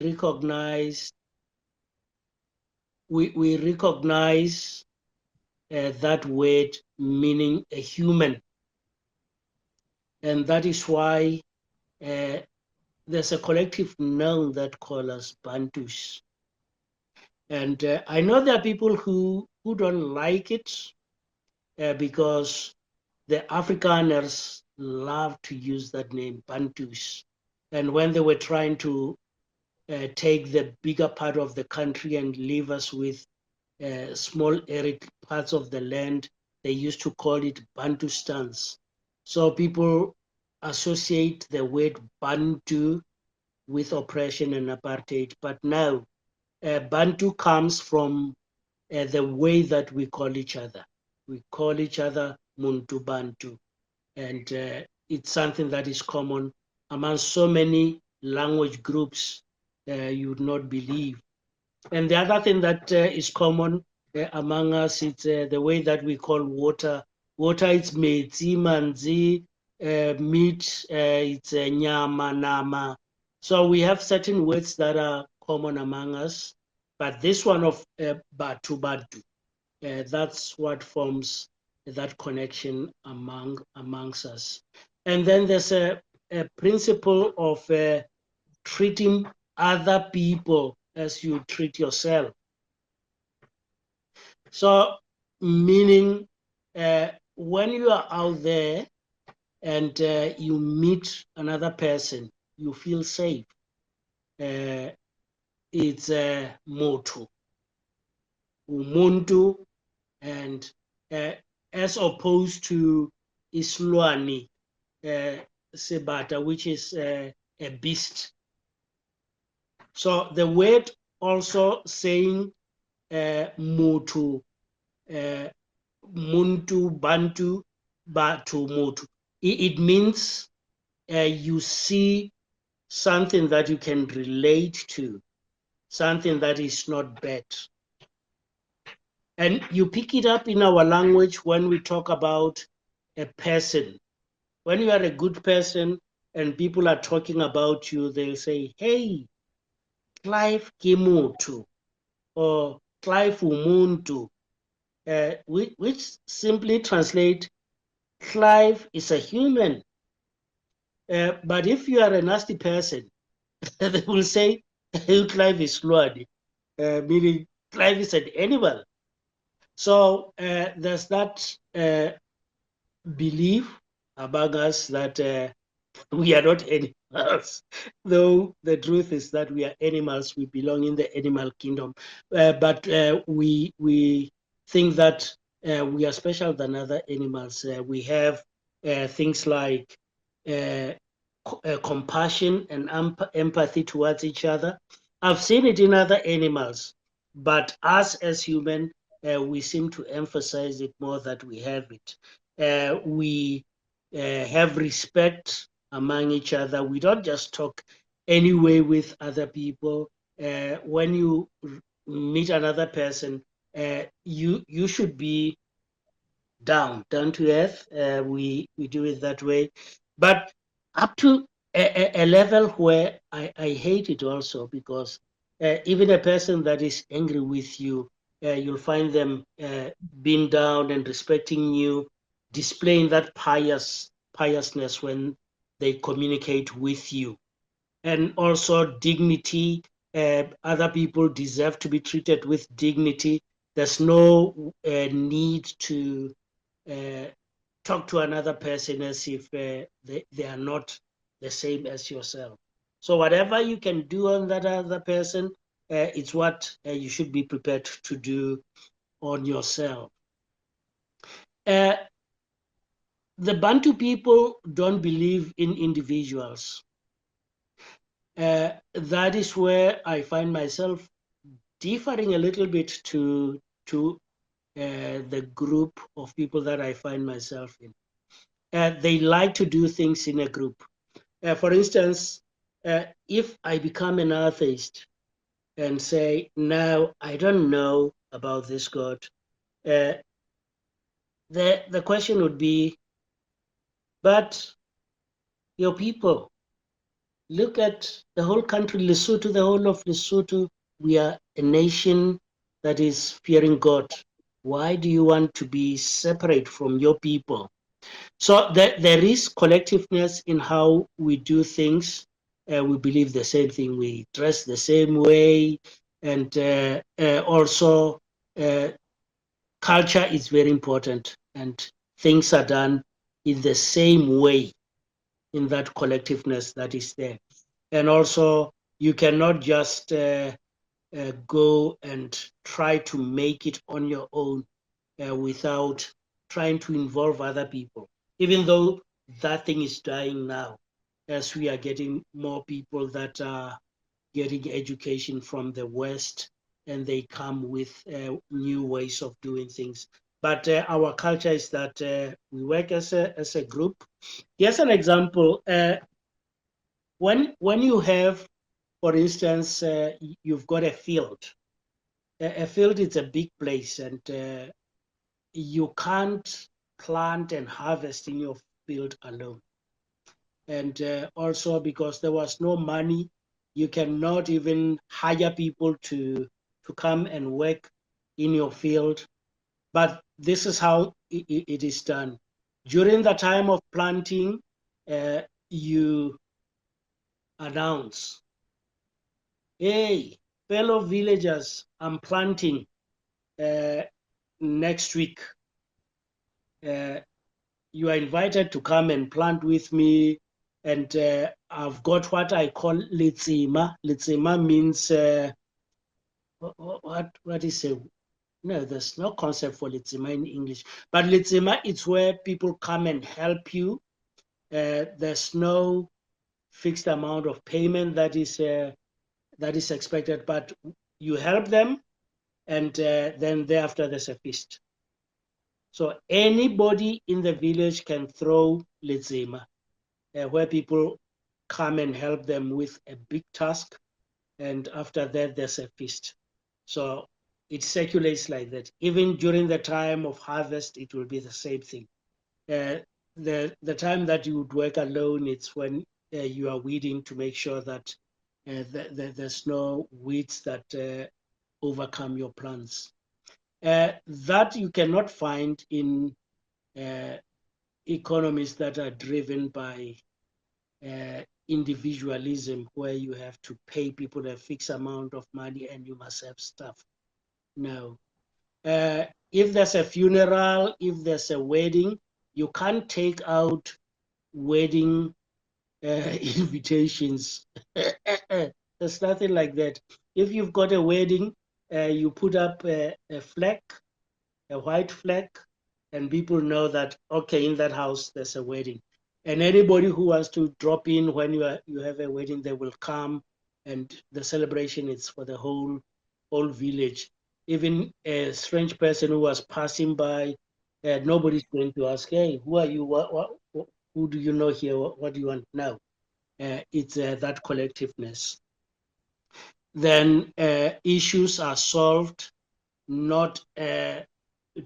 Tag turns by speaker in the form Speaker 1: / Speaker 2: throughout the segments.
Speaker 1: recognize that word meaning a human, and that is why there's a collective noun that calls us Bantus. And I know there are people who don't like it because the Afrikaners love to use that name, Bantus. And when they were trying to take the bigger part of the country and leave us with small arid parts of the land, they used to call it Bantustans. So people associate the word Bantu with oppression and apartheid. But now, Bantu comes from the way that we call each other. We call each other Muntu Bantu. And it's something that is common among so many language groups you would not believe. And the other thing that is common among us is the way that we call water. Water is metsi, manzi, meat, it's nyama, nama. So we have certain words that are common among us. But this one of batu batu, that's what forms that connection amongst us. And then there's a principle of treating other people as you treat yourself. So, meaning when you are out there and you meet another person, you feel safe. It's a motto, umuntu, and as opposed to islwani, sebata, which is a beast. So the word also saying mutu, muntu, bantu, batu, mutu. It means you see something that you can relate to, something that is not bad. And you pick it up in our language when we talk about a person. When you are a good person and people are talking about you, they'll say, hey, Clive Kimutu, or Clive Umuntu, which simply translate Clive is a human. But if you are a nasty person, they will say Clive is Lord, meaning Clive is an animal. So there's that belief among us that we are not animals, though the truth is that we are animals. We belong in the animal kingdom, but we think that we are special than other animals. We have things like uh, compassion and empathy towards each other. I've seen it in other animals, but us as human, we seem to emphasize it more that we have it. We have respect among each other. We don't just talk anyway with other people. When you meet another person, you should be down to earth. We do it that way, but up to a level where I hate it also, because even a person that is angry with you, you'll find them being down and respecting you, displaying that piousness when they communicate with you, and also dignity. Other people deserve to be treated with dignity. There's no need to uh, talk to another person as if they are not the same as yourself. So whatever you can do on that other person, it's what you should be prepared to do on yourself. Uh, the Bantu people don't believe in individuals. That is where I find myself differing a little bit to the group of people that I find myself in. They like to do things in a group. For instance, if I become an atheist and say, no, I don't know about this God, uh, the question would be, but your people, Look at the whole country, Lesotho, the whole of Lesotho. We are a nation that is fearing God. Why do you want to be separate from your people? So there is collectiveness in how we do things. We believe the same thing. We dress the same way. And also, uh, culture is very important. And things are done in the same way in that collectiveness that is there. And also, you cannot just go and try to make it on your own without trying to involve other people, even though that thing is dying now as we are getting more people that are getting education from the West and they come with new ways of doing things. But our culture is that we work as a group. Here's an example. When you have, for instance, you've got a field. A field is a big place, and you can't plant and harvest in your field alone. And also because there was no money, you cannot even hire people to come and work in your field. But this is how it is done. During the time of planting, you announce, hey, fellow villagers, I'm planting uh, next week. Uh, you are invited to come and plant with me. And I've got what I call litsima. Litsima means what is a no, there's no concept for litsima in English. But litsima, it's where people come and help you. There's no fixed amount of payment that is expected, but you help them, and then thereafter there's a feast. So anybody in the village can throw litsima, where people come and help them with a big task, and after that there's a feast. So it circulates like that. Even during the time of harvest, it will be the same thing. Uh, the time that you would work alone, it's when you are weeding to make sure that there's no weeds that overcome your plants. That you cannot find in uh, economies that are driven by uh, individualism, where you have to pay people a fixed amount of money and you must have stuff. No. If there's a funeral, if there's a wedding, you can't take out wedding invitations. There's nothing like that. If you've got a wedding, you put up a flag, a white flag, and people know that, okay, in that house there's a wedding. And anybody who wants to drop in when you have a wedding, they will come, and the celebration is for the whole village. Even a strange person who was passing by, nobody's going to ask, hey, who are you? Who do you know here? What do you want now? It's that collectiveness. Then issues are solved, not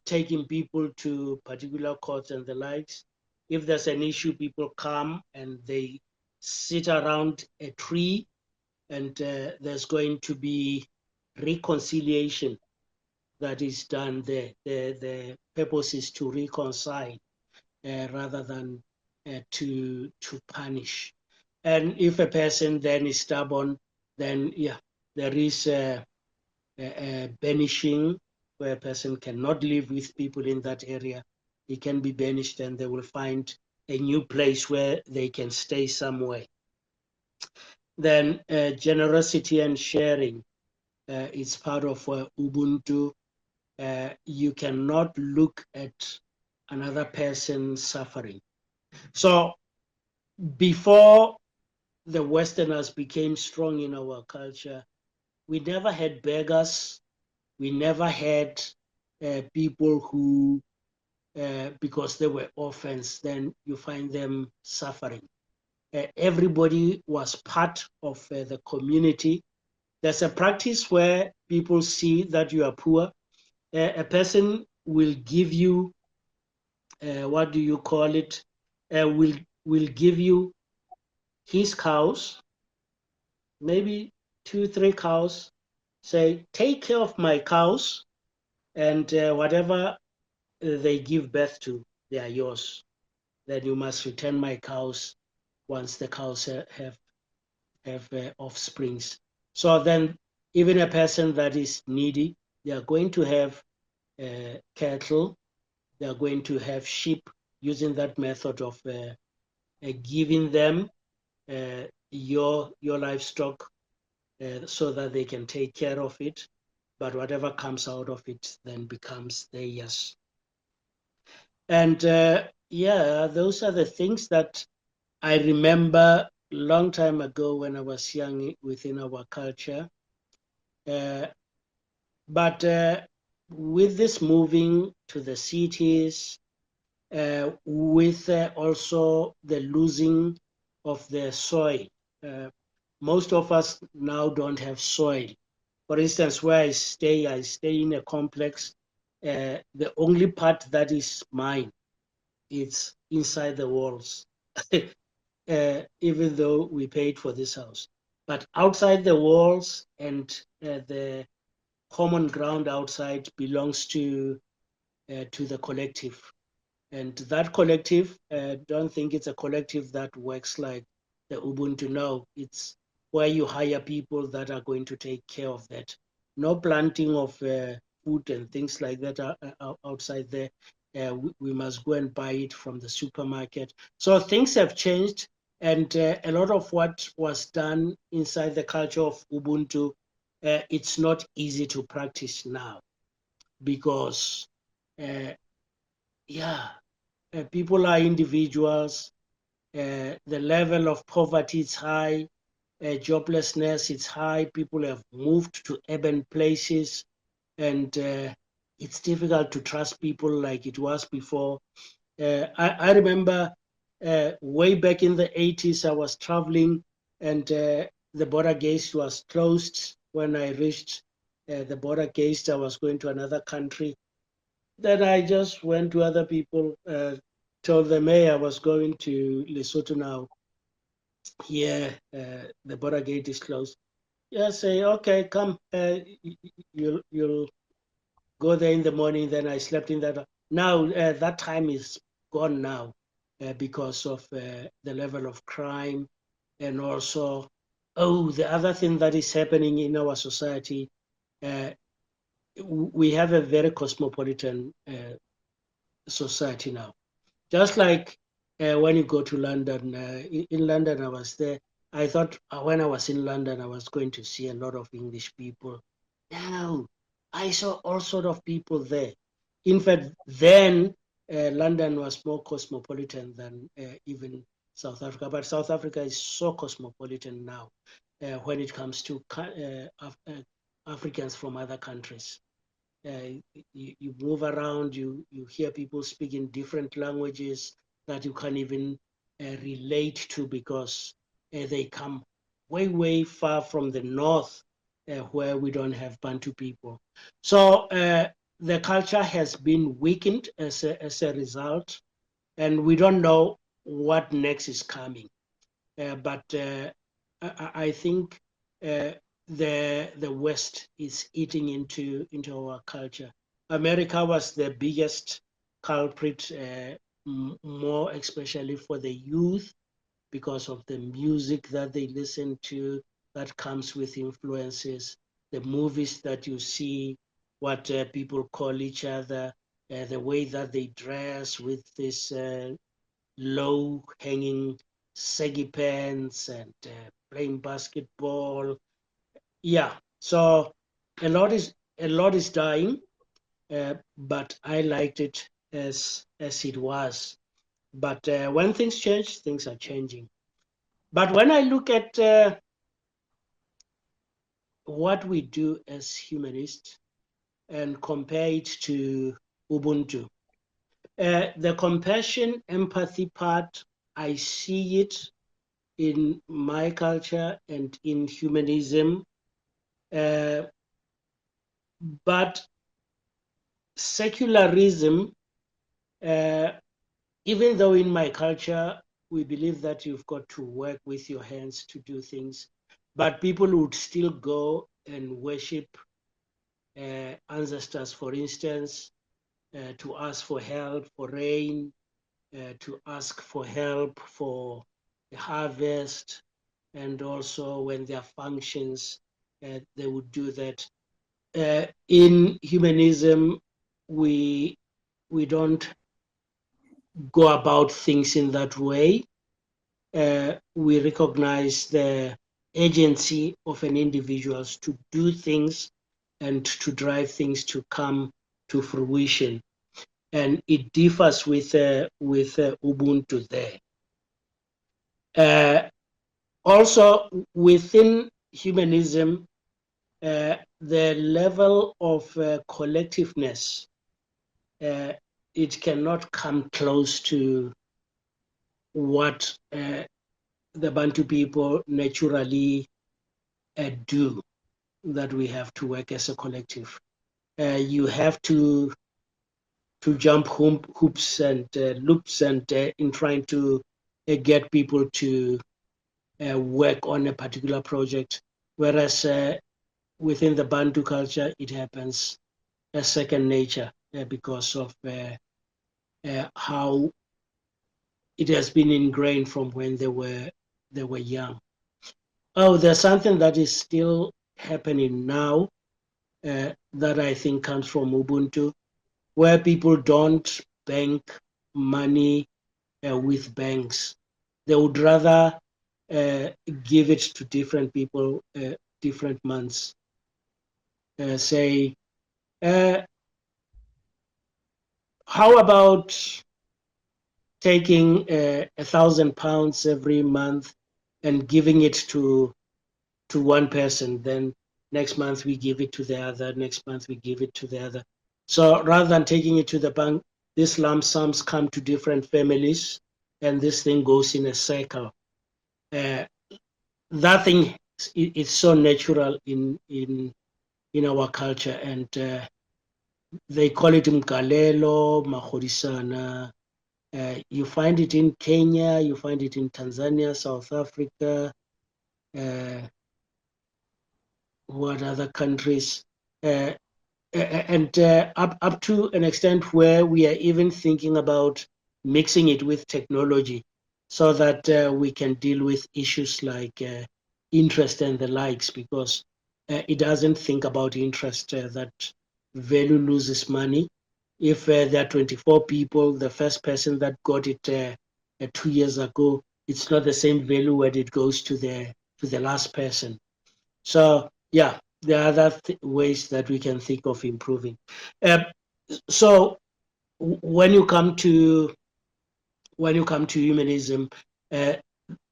Speaker 1: taking people to particular courts and the likes. If there's an issue, people come and they sit around a tree, and there's going to be reconciliation that is done there. The purpose is to reconcile rather than to punish. And if a person then is stubborn, then yeah, there is banishing, where a person cannot live with people in that area. He can be banished, and they will find a new place where they can stay somewhere. Then generosity and sharing is part of Ubuntu. You cannot look at another person suffering. So before the Westerners became strong in our culture, we never had beggars. We never had people who, because they were orphans, then you find them suffering. Everybody was part of the community. There's a practice where people see that you are poor. A person will give you, what do you call it? Will give you his cows, maybe 2, 3 cows, say, take care of my cows, and whatever they give birth to, they are yours. Then you must return my cows once the cows have offsprings. So then, even a person that is needy, they are going to have cattle, they are going to have sheep, using that method of giving them your livestock so that they can take care of it. But whatever comes out of it then becomes theirs. And yeah, those are the things that I remember long time ago when I was young within our culture. Uh, but with this moving to the cities, with also the losing of the soil, most of us now don't have soil. For instance, where I stay in a complex. The only part that is mine, it's inside the walls. Even though we paid for this house. But outside the walls and the common ground outside belongs to the collective. And that collective, don't think it's a collective that works like the Ubuntu. No, it's where you hire people that are going to take care of that. No planting of food and things like that are outside there. We must go and buy it from the supermarket. So things have changed, and a lot of what was done inside the culture of Ubuntu, it's not easy to practice now because, uh, yeah, people are individuals. The level of poverty is high. Joblessness is high. People have moved to urban places, and it's difficult to trust people like it was before. I remember way back in the 80s, I was traveling, and the border gate was closed. When I reached the border gate, I was going to another country. Then I just went to other people, told them, hey, I was going to Lesotho now. Here, the border gate is closed. Yeah, say, okay, come. You'll go there in the morning. Then I slept in that. Now that time is gone now because of the level of crime, and also, oh, the other thing that is happening in our society. Uh, we have a very cosmopolitan society now. Just like when you go to London, in London, I was there. I thought when I was in London, I was going to see a lot of English people. Now, I saw all sort of people there. In fact, then London was more cosmopolitan than even South Africa. But South Africa is so cosmopolitan now when it comes to Africans from other countries. Uh, you move around, you hear people speaking different languages that you can't even relate to because they come way, way far from the north where we don't have Bantu people. So the culture has been weakened as a result, and we don't know what next is coming. But I think uh, the West is eating into our culture. America was the biggest culprit, more especially for the youth, because of the music that they listen to that comes with influences, the movies that you see, what people call each other, the way that they dress with this low hanging saggy pants and playing basketball. Yeah, so a lot is dying, but I liked it as it was. But when things change, things are changing. But when I look at what we do as humanists and compare it to Ubuntu, the compassion, empathy part, I see it in my culture and in humanism. Uh, but secularism, uh, even though in my culture we believe that you've got to work with your hands to do things, but people would still go and worship ancestors, for instance, to ask for help for rain, to ask for help for the harvest, and also when there are functions, they would do that. In humanism, we don't go about things in that way. We recognize the agency of an individual to do things and to drive things to come to fruition, and it differs with Ubuntu there. Also, within humanism, the level of collectiveness, it cannot come close to what the Bantu people naturally do, that we have to work as a collective. You have to jump hoops and loops and in trying to get people to work on a particular project, whereas within the Bantu culture, it happens as second nature because of how it has been ingrained from when they were young. Oh, there's something that is still happening now that I think comes from Ubuntu, where people don't bank money with banks. They would rather give it to different people, different months. Say, how about taking £1,000 every month and giving it to one person, then next month we give it to the other, next month we give it to the other. So rather than taking it to the bank, these lump sums come to different families, and this thing goes in a cycle. That thing is so natural in our culture, and they call it mgalelo, mahorisana. You find it in Kenya, you find it in Tanzania, South Africa, what other countries? Uh, and up to an extent where we are even thinking about mixing it with technology so that we can deal with issues like interest and the likes, because it doesn't think about interest, that value loses money. If there are 24 people, the first person that got it 2 years ago, it's not the same value when it goes to the last person. So yeah, there are other ways that we can think of improving. Uh, so when you come to humanism, uh,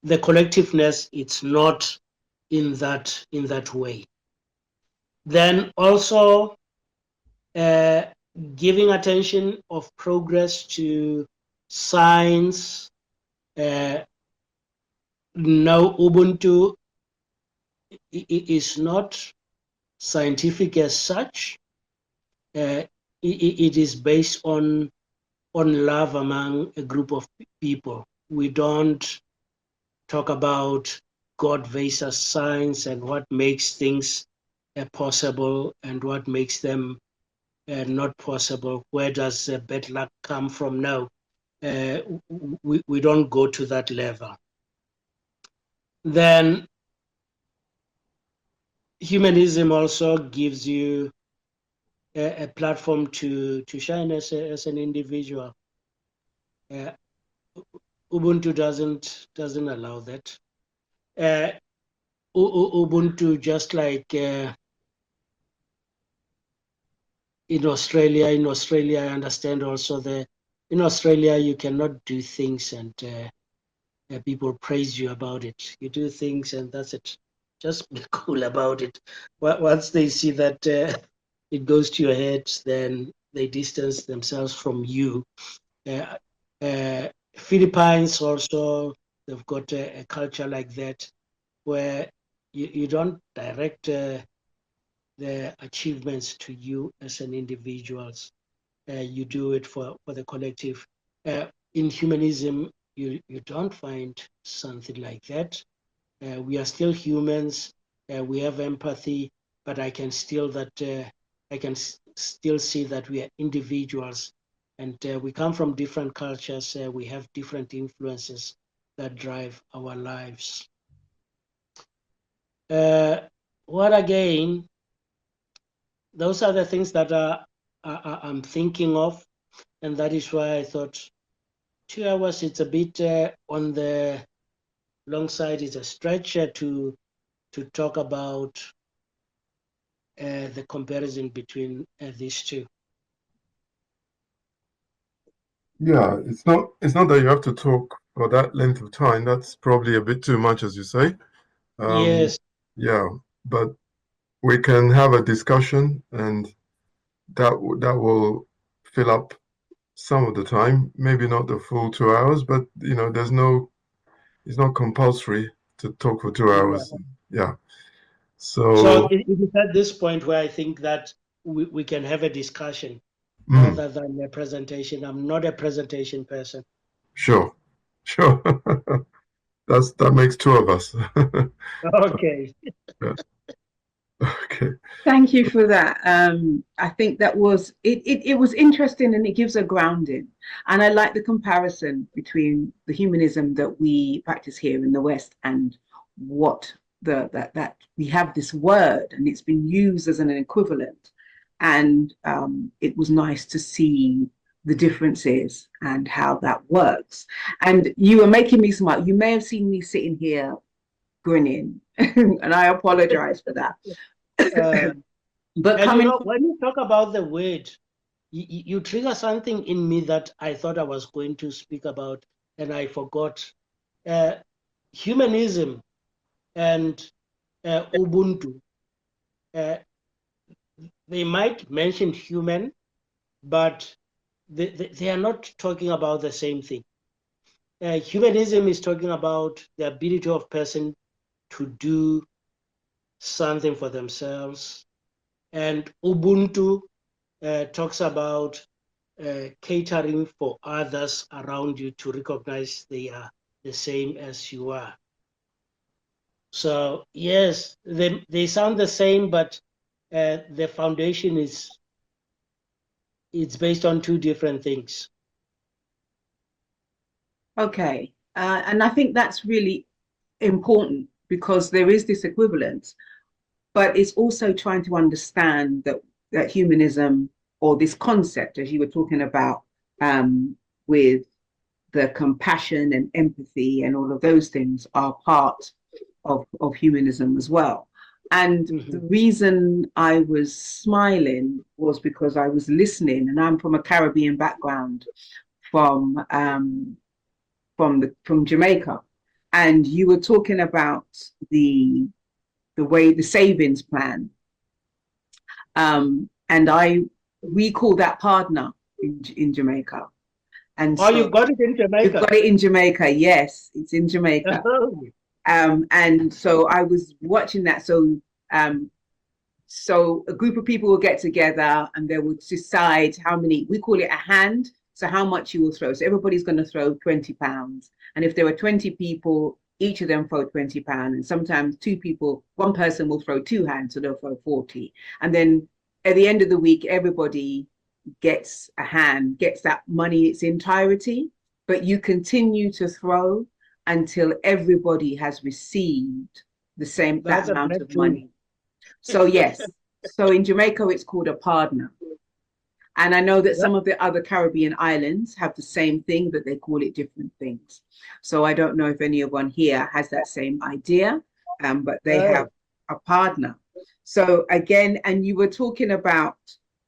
Speaker 1: the collectiveness, it's not in that way. Then also uh, giving attention of progress to science. Now Ubuntu is not scientific as such. It is based on love among a group of people. We don't talk about God versus science and what makes things possible and what makes them not possible. Where does bad luck come from now? We don't go to that level. Then humanism also gives you a platform to shine as an individual. Ubuntu doesn't allow that. Uh, Ubuntu, just like in Australia, I understand also in Australia you cannot do things and people praise you about it. You do things and that's it. Just be cool about it. Once they see that it goes to your head, then they distance themselves from you. Uh, Philippines also, they've got a culture like that, where you don't direct the achievements to you as an individual. You do it for the collective. In humanism, you don't find something like that. We are still humans. we have empathy, but I can still still see that we are individuals, and we come from different cultures. We have different influences that drive our lives. What again? Those are the things that I'm thinking of, and that is why I thought 2 hours. It's a bit on the long side. It's a stretch to talk about the comparison between these two.
Speaker 2: Yeah, it's not that you have to talk for that length of time. That's probably a bit too much, as you say.
Speaker 1: Yes.
Speaker 2: Yeah, but we can have a discussion, and that will fill up some of the time. Maybe not the full 2 hours, but it's not compulsory to talk for 2 hours.
Speaker 1: Yeah.
Speaker 2: Yeah.
Speaker 1: So
Speaker 2: So,
Speaker 1: it is at this point where I think that we can have a discussion
Speaker 2: mm,
Speaker 1: rather than a presentation. I'm not a presentation person.
Speaker 2: sure, sure. That makes two of us.
Speaker 1: Okay.
Speaker 2: Yeah. Okay.
Speaker 3: Thank you for that. I think that was it was interesting, and it gives a grounding. And I like the comparison between the humanism that we practice here in the West and what that we have this word, and it's been used as an equivalent. And it was nice to see the differences and how that works. And you were making me smile. You may have seen me sitting here grinning, and I apologize for that.
Speaker 1: Uh,
Speaker 3: But
Speaker 1: and
Speaker 3: coming
Speaker 1: when you talk about the word, you trigger something in me that I thought I was going to speak about, and I forgot. Uh, Humanism and Ubuntu, uh, they might mention human, but they are not talking about the same thing. Humanism is talking about the ability of person to do something for themselves, and Ubuntu talks about catering for others around you to recognize they are the same as you are. So yes, they sound the same, but the foundation is it's based on two different things.
Speaker 3: Okay. And I think that's really important because there is this equivalence, but it's also trying to understand that humanism, or this concept, as you were talking about, with the compassion and empathy and all of those things, are part of humanism as well. And the
Speaker 1: Mhm.
Speaker 3: reason I was smiling was because I was listening, and I'm from a Caribbean background, from from Jamaica, and you were talking about the way the savings plan, and we call that partner in Jamaica, and
Speaker 1: Oh,
Speaker 3: so
Speaker 1: you got it in
Speaker 3: you've
Speaker 1: Jamaica.
Speaker 3: got it in Jamaica. Yes, it's in Jamaica. And so I was watching that. Um, so a group of people will get together and they would decide how many, we call it a hand. So how much you will throw. So everybody's going to throw £20. And if there were 20 people, each of them throw £20. And sometimes one person will throw two hands, so they'll throw 40. And then at the end of the week, everybody gets a hand, gets that money in its entirety, but you continue to throw until everybody has received that
Speaker 1: That's a
Speaker 3: amount
Speaker 1: black
Speaker 3: of
Speaker 1: tool.
Speaker 3: money. So yes, so in Jamaica it's called a partner. And I know that
Speaker 1: Yeah.
Speaker 3: some of the other Caribbean islands have the same thing, but they call it different things. So I don't know if anyone here has that same idea, but they have
Speaker 1: Oh.
Speaker 3: a partner. So again, and you were talking about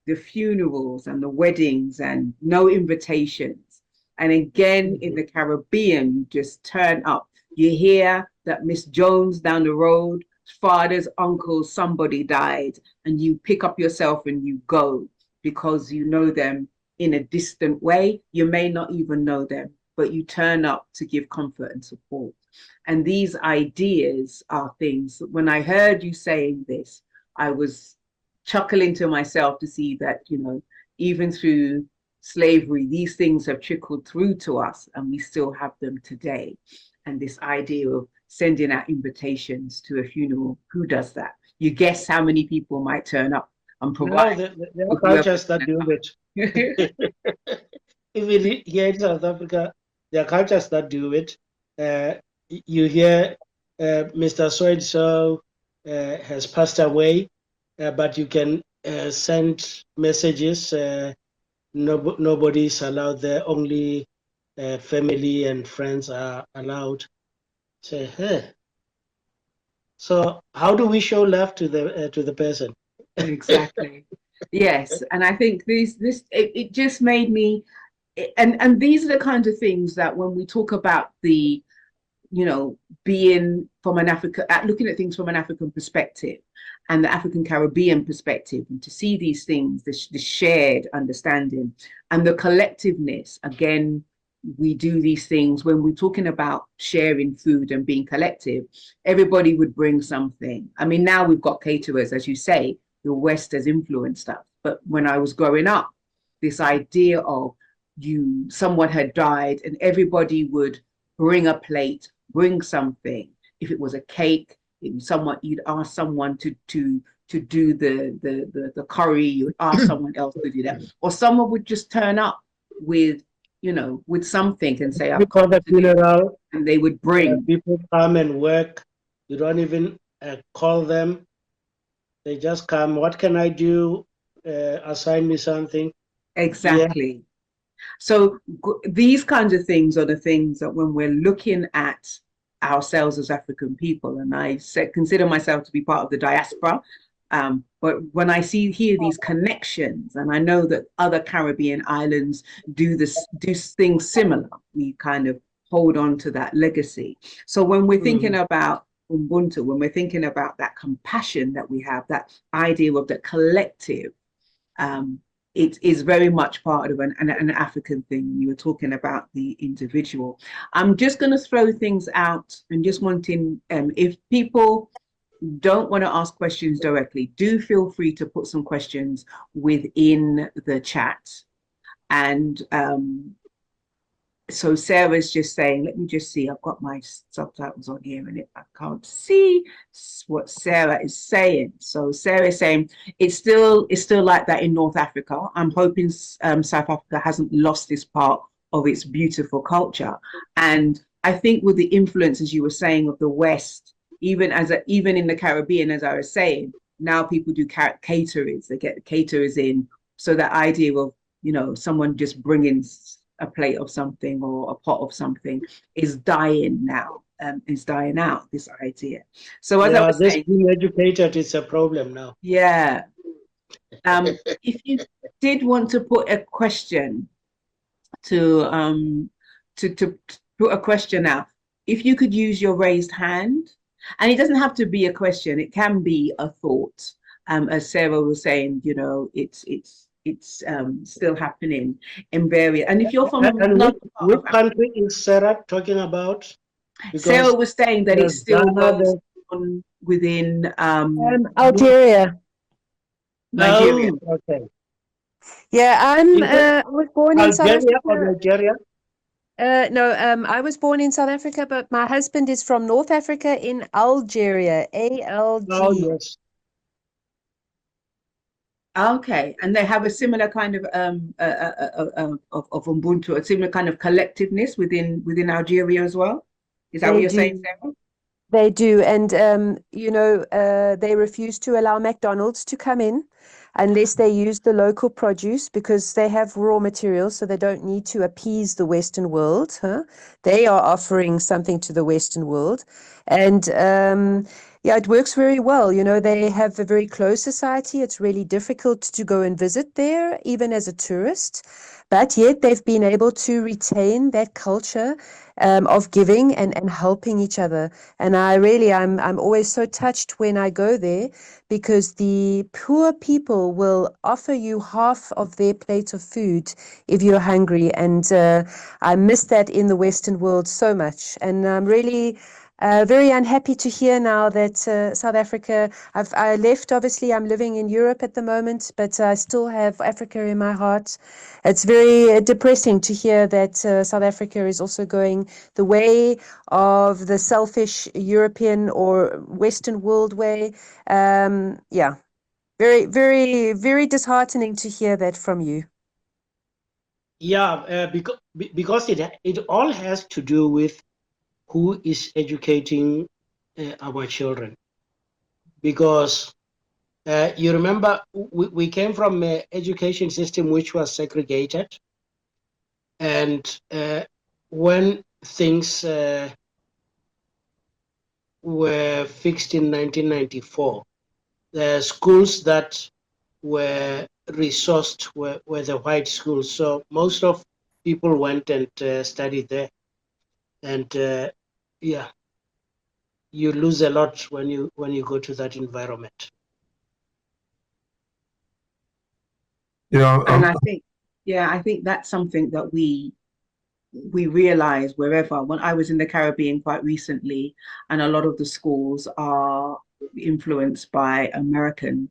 Speaker 3: the funerals and the weddings and no invitations. And again, in
Speaker 1: Mhm.
Speaker 3: the Caribbean, you just turn up. You hear that Miss Jones down the road, father's uncle, somebody died, and you pick up yourself and you go because you know them in a distant way. You may not even know them, but you turn up to give comfort and support. And these ideas are things, when I heard you saying this, I was chuckling to myself to see that, even through slavery, these things have trickled through to us and we still have them today. And this idea of sending out invitations to a funeral. Who does that? You guess how many people might turn up and
Speaker 1: No,
Speaker 3: provide
Speaker 1: there are
Speaker 3: for whoever's
Speaker 1: cultures that do
Speaker 3: gonna
Speaker 1: it.
Speaker 3: come.
Speaker 1: Even here in South Africa, there are cultures that do it. You hear Mr. So-and-so has passed away, but you can send messages. Nobody is allowed there. Only family and friends are allowed. Say, hey. So how do we show love to the person?
Speaker 3: Exactly. Yes, and I think it just made me, and these are the kinds of things that when we talk about the, being from an looking at things from an African perspective and the African Caribbean perspective, and to see these things, the shared understanding and the collectiveness. Again, we do these things when we're talking about sharing food and being collective. Everybody would bring something. I mean, now we've got caterers, as you say, the West has influenced us. But when I was growing up, this idea of someone had died and everybody would bring a plate, bring something. If it was a cake, you'd ask someone to do the curry, you'd ask someone else to do that. Or someone would just turn up with something and say, I've
Speaker 1: Before
Speaker 3: come
Speaker 1: the
Speaker 3: to this,
Speaker 1: funeral,
Speaker 3: and they would bring.
Speaker 1: people come and work. You don't even call them. They just come. What can I do? Assign me something.
Speaker 3: Exactly. Yeah. So these kinds of things are the things that when we're looking at ourselves as African people, and I consider myself to be part of the diaspora, but when I hear these connections, and I know that other Caribbean islands do things similar, we kind of hold on to that legacy. So when we're thinking about Ubuntu, when we're thinking about that compassion that we have, that idea of the collective, it is very much part of an African thing. You were talking about the individual. I'm just going to throw things out and just wanting, if people don't want to ask questions directly, do feel free to put some questions within the chat. And so Sarah's just saying, let me just see, I've got my subtitles on here and I can't see what Sarah is saying. So Sarah is saying it's still like that in North Africa. I'm hoping South Africa hasn't lost this part of its beautiful culture. And I think with the influence, as you were saying, of the West, even in the Caribbean, as I was saying, now people do caterers. They get caterers in. So that idea of, someone just bringing a plate of something or a pot of something is dying now, is dying out, this idea. So as I was saying,
Speaker 1: being educated is a problem now.
Speaker 3: Yeah. If you did want to put a question to put a question out, if you could use your raised hand, and it doesn't have to be a question, it can be a thought. As Sarah was saying, it's still happening in various. And if you're from
Speaker 1: which country is Sarah talking about?
Speaker 3: Because Sarah was saying that it still goes on within
Speaker 4: Algeria.
Speaker 3: Nigeria.
Speaker 1: Oh, okay.
Speaker 4: Yeah, I was born in South Africa.
Speaker 1: Or Nigeria?
Speaker 4: No, I was born in South Africa, but my husband is from North Africa in Algeria, ALG.
Speaker 1: Oh, yes.
Speaker 3: Okay, and they have a similar kind of Ubuntu, a similar kind of collectiveness within Algeria as well. Is that what you're saying, Sarah?
Speaker 4: They do, and they refuse to allow McDonald's to come in unless they use the local produce, because they have raw materials, so they don't need to appease the Western world. They are offering something to the Western world, and it works very well. They have a very closed society. It's really difficult to go and visit there, even as a tourist, but yet they've been able to retain that culture of giving and helping each other. And I'm always so touched when I go there, because the poor people will offer you half of their plate of food if you're hungry. And I miss that in the Western world so much. And I'm really Very unhappy to hear now that South Africa, I left, obviously, I'm living in Europe at the moment, but I still have Africa in my heart. It's very depressing to hear that South Africa is also going the way of the selfish European or Western world way. Yeah, very, very, very disheartening to hear that from you.
Speaker 1: Yeah, because it all has to do with who is educating our children. Because you remember, we came from an education system which was segregated, and when things were fixed in 1994, the schools that were resourced were the white schools. So most of people went and studied there. And yeah, you lose a lot when you go to that environment.
Speaker 2: Yeah,
Speaker 3: And I think that's something that we realize wherever. When I was in the Caribbean quite recently, and a lot of the schools are influenced by American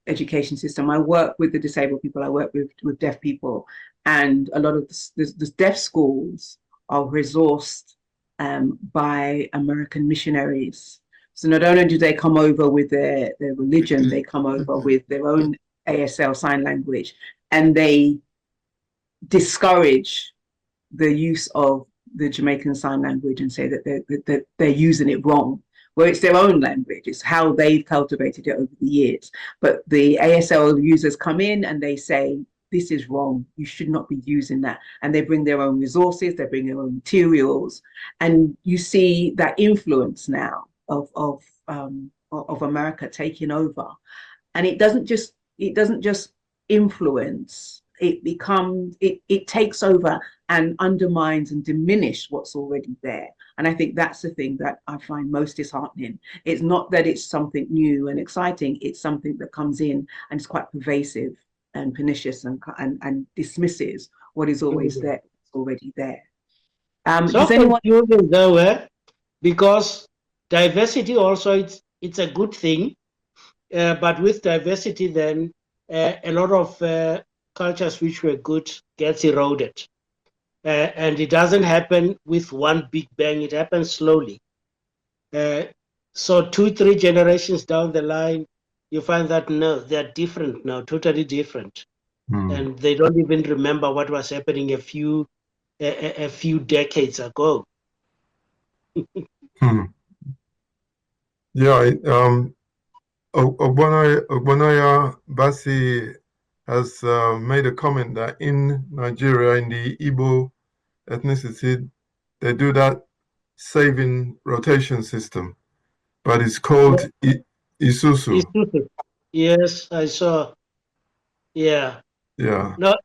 Speaker 3: education system. I work with the disabled people, I work with deaf people, and a lot of the deaf schools are resourced by American missionaries. So not only do they come over with their religion, they come over with their own ASL sign language, and they discourage the use of the Jamaican Sign Language and say that they're using it wrong. Well, it's their own language. It's how they've cultivated it over the years. But the ASL users come in and they say, this is wrong. You should not be using that. And they bring their own resources, they bring their own materials. And you see that influence now of America taking over. And it doesn't just influence, it takes over and undermines and diminishes what's already there. And I think that's the thing that I find most disheartening. It's not that it's something new and exciting, it's something that comes in and is quite pervasive and pernicious and dismisses what is always there, it's already there.
Speaker 1: So
Speaker 3: does anyone
Speaker 1: confusing though, because diversity also, it's a good thing, but with diversity then a lot of cultures which were good gets eroded. And it doesn't happen with one big bang, it happens slowly. So 2-3 generations down the line, you find that no, they're different now, totally different. And they don't even remember what was happening a few decades ago.
Speaker 2: yeah. Ogbonaya Basi has made a comment that in Nigeria, in the Igbo ethnicity, they do that saving rotation system, but it's called Isusu.
Speaker 1: Yes, I saw. Yeah.
Speaker 2: Yeah.
Speaker 1: No,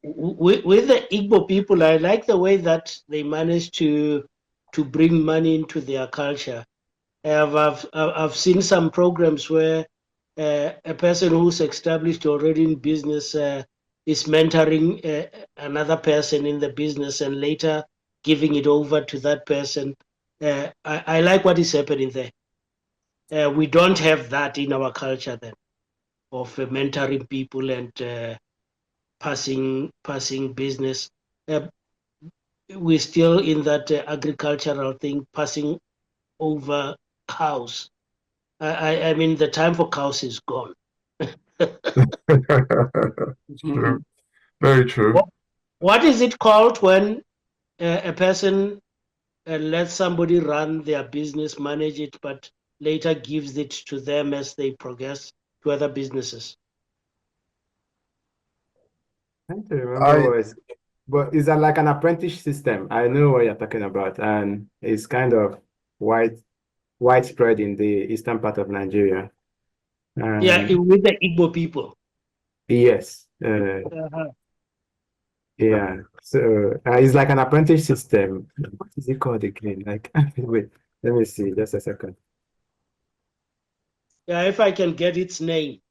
Speaker 1: with the Igbo people, I like the way that they managed to bring money into their culture. I've seen some programs where a person who's established already in business is mentoring another person in the business and later giving it over to that person. I like what is happening there. We don't have that in our culture then, of mentoring people and passing business. We're still in that agricultural thing, passing over cows. I mean, the time for cows is gone.
Speaker 2: True. Very true.
Speaker 1: What is it called when a person lets somebody run their business, manage it, but later gives it to them as they progress to other businesses?
Speaker 5: I don't remember what it's, but it's like an apprentice system. I know what you're talking about, and it's kind of widespread in the eastern part of Nigeria.
Speaker 1: Yeah, with the Igbo people.
Speaker 5: Yes.
Speaker 1: Uh-huh.
Speaker 5: Yeah. So it's like an apprentice system. What is it called again? Like, wait, let me see, just a second.
Speaker 1: Yeah, if I can get its name.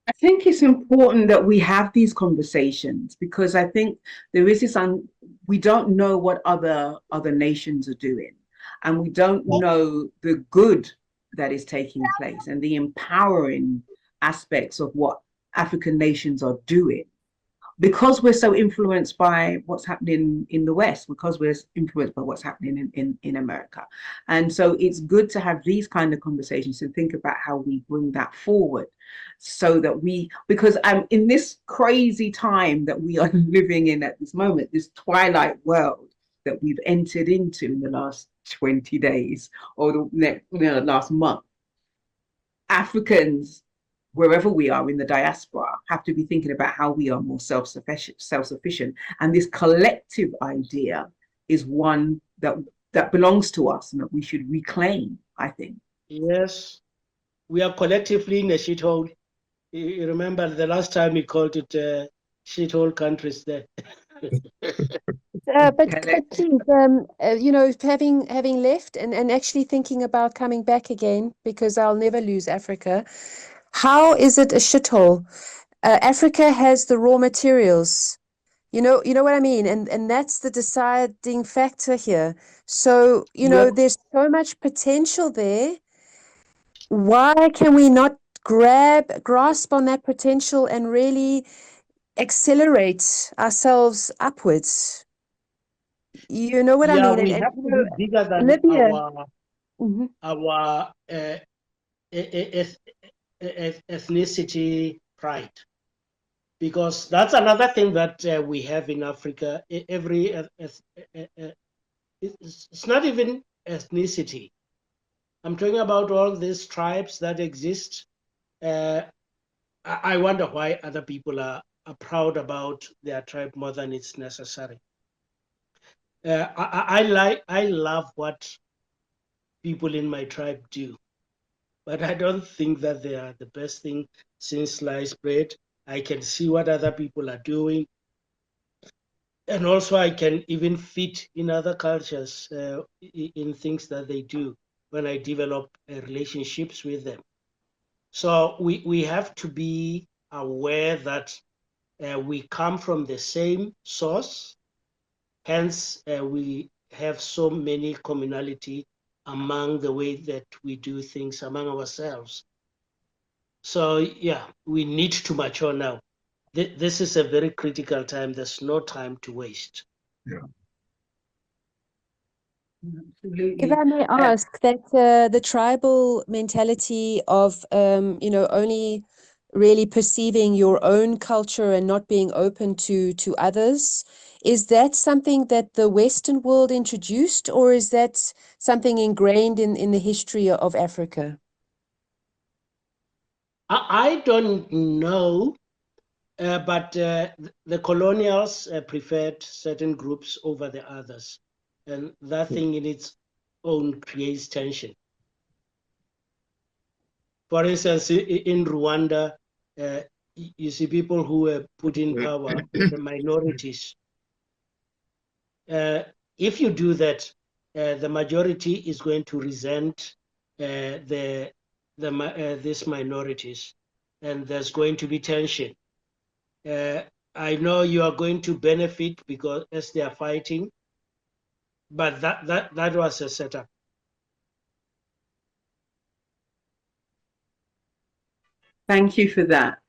Speaker 3: I think it's important that we have these conversations, because I think there is this we don't know what other nations are doing, and we don't know the good that is taking place and the empowering aspects of what African nations are doing, because we're so influenced by what's happening in the West, because we're influenced by what's happening in America. And so it's good to have these kind of conversations and think about how we bring that forward, so that because I'm in this crazy time that we are living in at this moment, this twilight world that we've entered into in the last 20 days or the last month. Africans, wherever we are in the diaspora, have to be thinking about how we are more self-sufficient. And this collective idea is one that belongs to us and that we should reclaim, I think.
Speaker 1: Yes, we are collectively in a shithole. You remember the last time we called it shithole countries there.
Speaker 4: But please, you know, having left and actually thinking about coming back again, because I'll never lose Africa. How is it a shithole? Africa has the raw materials. You know what I mean? And that's the deciding factor here. So, you know, there's so much potential there. Why can we not grasp on that potential and really accelerate ourselves upwards? You know what I mean?
Speaker 1: We
Speaker 4: And
Speaker 1: have to be bigger than
Speaker 4: Olivia,
Speaker 1: our ethnicity pride, because that's another thing that we have in Africa. It's not even ethnicity. I'm talking about all these tribes that exist. I wonder why other people are proud about their tribe more than it's necessary. I love what people in my tribe do, but I don't think that they are the best thing since sliced bread. I can see what other people are doing, and also I can even fit in other cultures in things that they do when I develop relationships with them. So we have to be aware that we come from the same source, hence we have so many commonality among the way that we do things among ourselves. So yeah, we need to mature now. This is a very critical time. There's no time to waste.
Speaker 2: Yeah.
Speaker 3: Absolutely.
Speaker 4: if I may ask, that the tribal mentality of, you know, only really perceiving your own culture and not being open to others, is that something that the Western world introduced, or is that something ingrained in the history of Africa?
Speaker 1: I don't know, but the colonials preferred certain groups over the others, and that thing in its own creates tension. For instance, in Rwanda, you see people who were put in power, the minorities. If you do that, the majority is going to resent these minorities, and there's going to be tension. I know you are going to benefit because as they are fighting, but that was a setup.
Speaker 3: Thank you for that.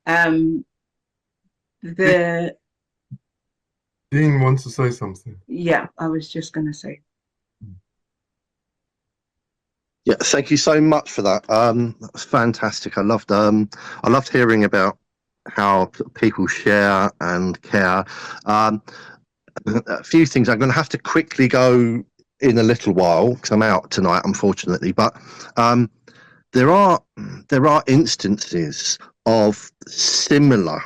Speaker 2: Dean wants to say something.
Speaker 3: Yeah, I was just going to say.
Speaker 6: Yeah, thank you so much for that. That's fantastic. I loved hearing about how people share and care. A few things. I'm going to have to quickly go in a little while because I'm out tonight, unfortunately. But there are instances of similar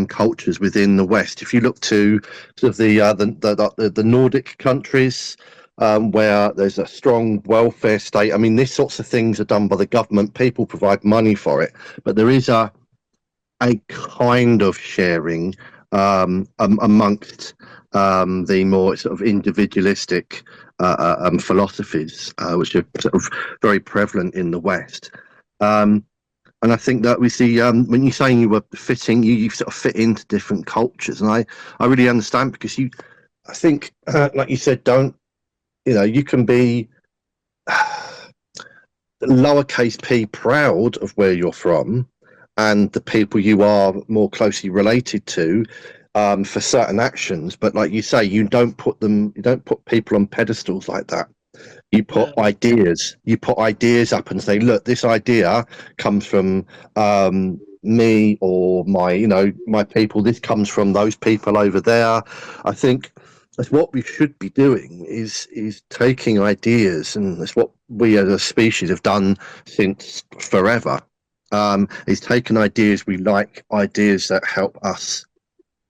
Speaker 6: cultures within the West. If you look to sort of the Nordic countries, where there's a strong welfare state. I mean, these sorts of things are done by the government. People provide money for it, but there is a kind of sharing amongst the more sort of individualistic philosophies, which are sort of very prevalent in the West. And I think that we see when you're saying you were fitting, you sort of fit into different cultures, and I really understand, because I think, like you said, you can be lowercase p proud of where you're from and the people you are more closely related to, for certain actions, but like you say, you don't put people on pedestals like that. You put ideas up and say, look, this idea comes from me or my people. This comes from those people over there. I think that's what we should be doing is taking ideas, and that's what we as a species have done since forever. Is taking ideas we like, ideas that help us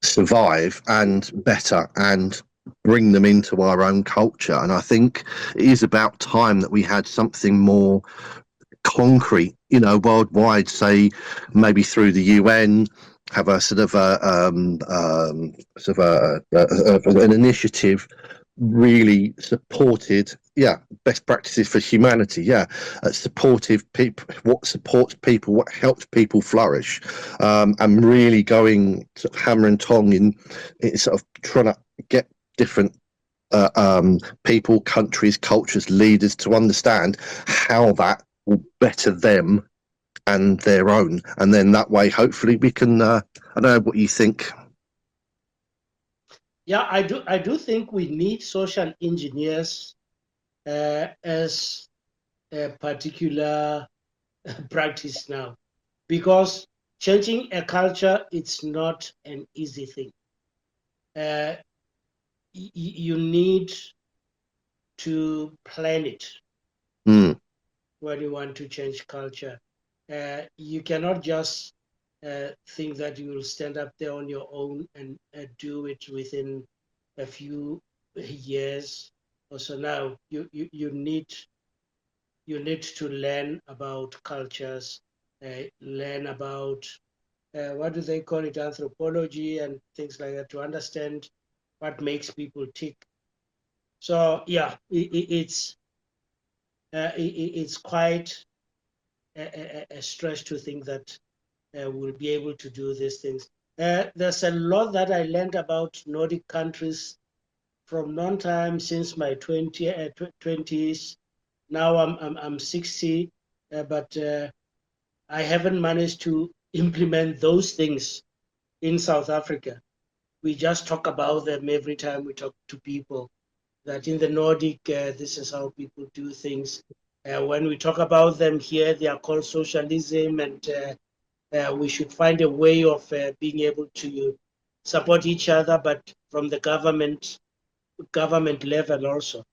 Speaker 6: survive and better, and bring them into our own culture. And I think it is about time that we had something more concrete, worldwide, say maybe through the UN, have a sort of an initiative really supported, best practices for humanity, supportive people, what supports people, what helps people flourish, and really going to hammer and tong in sort of trying to get different people, countries, cultures, leaders to understand how that will better them and their own, and then that way hopefully we can I don't know what you think.
Speaker 1: Yeah, I do think we need social engineers as a particular practice now, because changing a culture, it's not an easy thing. You need to plan it when you want to change culture. You cannot just think that you will stand up there on your own and do it within a few years or so. Now you need to learn about cultures, learn about what do they call it, anthropology and things like that, to understand what makes people tick. So yeah, it's quite a stretch to think that we'll be able to do these things. There's a lot that I learned about Nordic countries from non-time since my 20s. Now I'm 60, but I haven't managed to implement those things in South Africa. We just talk about them every time we talk to people, that in the Nordic, this is how people do things. When we talk about them here, they are called socialism, and we should find a way of being able to support each other, but from the government level also.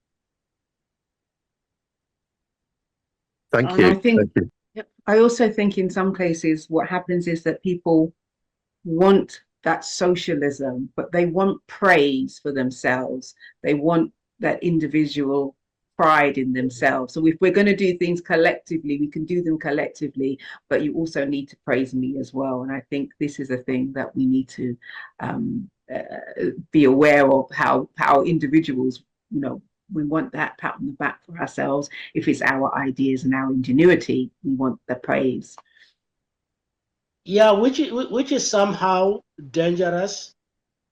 Speaker 6: Thank
Speaker 3: And
Speaker 6: you.
Speaker 3: I think,
Speaker 6: Thank you.
Speaker 3: I also think in some cases what happens is that people want that socialism, but they want praise for themselves. They want that individual pride in themselves. So if we're going to do things collectively, we can do them collectively, but you also need to praise me as well. And I think this is a thing that we need to be aware of, how individuals, we want that pat on the back for ourselves. If it's our ideas and our ingenuity, we want the praise.
Speaker 1: Yeah, which is somehow dangerous,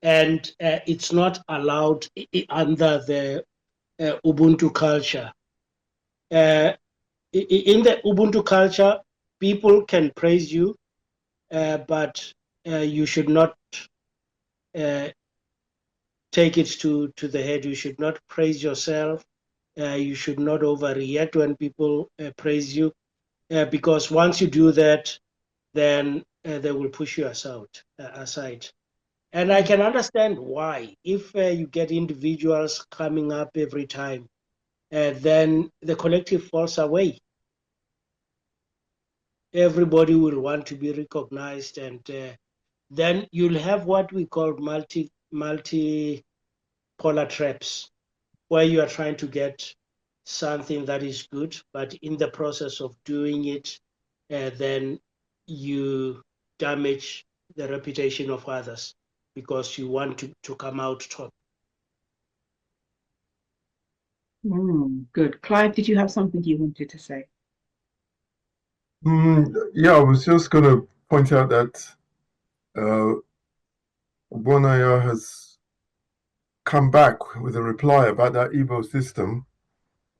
Speaker 1: and it's not allowed under the Ubuntu culture. In the Ubuntu culture, people can praise you, but you should not take it to the head. You should not praise yourself. You should not overreact when people praise you, because once you do that, then they will push you aside. And I can understand why. If you get individuals coming up every time, then the collective falls away. Everybody will want to be recognized, and then you'll have what we call multipolar traps, where you are trying to get something that is good, but in the process of doing it, then you damage the reputation of others because you want to come out top.
Speaker 3: Good. Clive, did you have something you wanted to say?
Speaker 2: Yeah, I was just going to point out that Bonaya has come back with a reply about that Igbo system.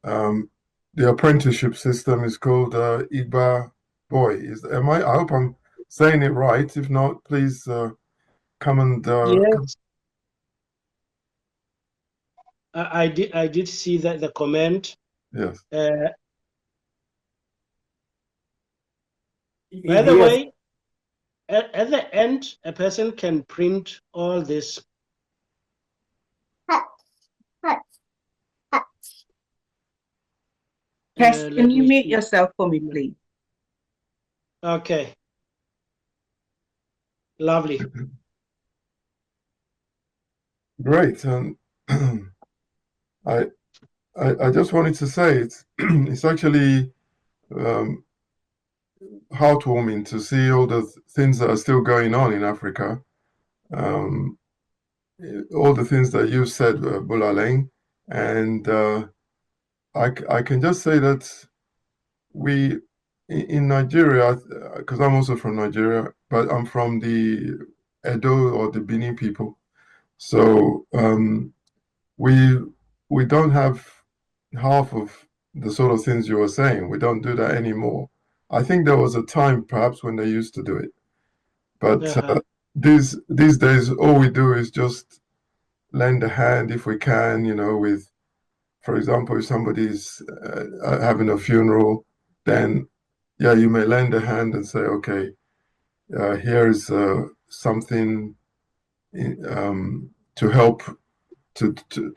Speaker 2: The apprenticeship system is called Igba Boy. I hope I'm saying it right. If not, please come and.
Speaker 1: Yes, I did see that the comment.
Speaker 2: Yes.
Speaker 1: By the
Speaker 5: Yes.
Speaker 1: way, at the end, a person can print all this.
Speaker 3: Tess, can
Speaker 1: Let
Speaker 3: you
Speaker 1: me
Speaker 3: mute
Speaker 1: see.
Speaker 3: yourself for me, please?
Speaker 1: Okay. Lovely.
Speaker 2: Great. And I just wanted to say it's actually heartwarming to see all the things that are still going on in Africa. All the things that you said, Bolelang, and I can just say that we in Nigeria, because I'm also from Nigeria, but I'm from the Edo or the Benin people. So we don't have half of the sort of things you were saying. We don't do that anymore. I think there was a time perhaps when they used to do it, but these days all we do is just lend a hand if we can. With, for example, if somebody's having a funeral, then yeah, you may lend a hand and say, okay, here's something to help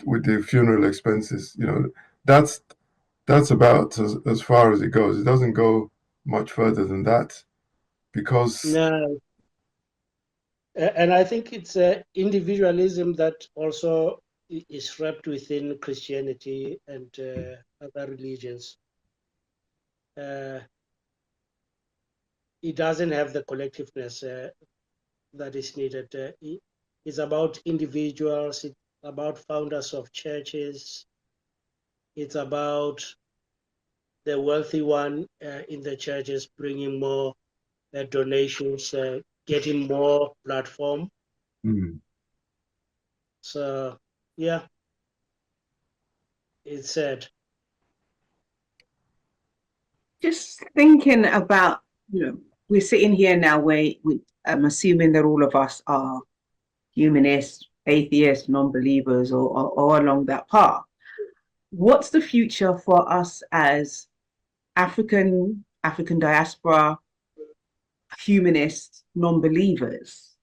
Speaker 2: with the funeral expenses. That's about as far as it goes. It doesn't go much further than that because
Speaker 1: No. And I think it's individualism that also is wrapped within Christianity and other religions. It doesn't have the collectiveness that is needed. It's about individuals, it's about founders of churches, it's about the wealthy one in the churches bringing more donations, getting more platform. So, yeah, it's sad.
Speaker 3: Just thinking about, we're sitting here now where I'm assuming that all of us are humanists, atheists, non-believers, or along that path. What's the future for us as African diaspora, humanists, non-believers?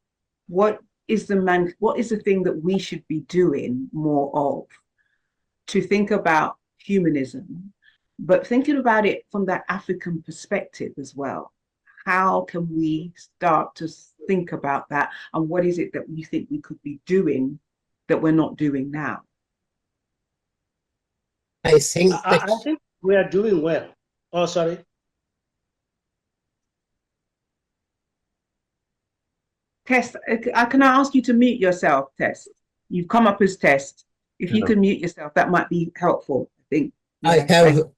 Speaker 3: What is the thing that we should be doing more of to think about humanism, but thinking about it from that African perspective as well? How can we start to think about that? And what is it that we think we could be doing that we're not doing now?
Speaker 1: I think we are doing well. Oh, sorry.
Speaker 3: Tess, can I ask you to mute yourself, Tess? You've come up as Tess. If you can mute yourself, that might be helpful, I think. Yeah,
Speaker 7: I have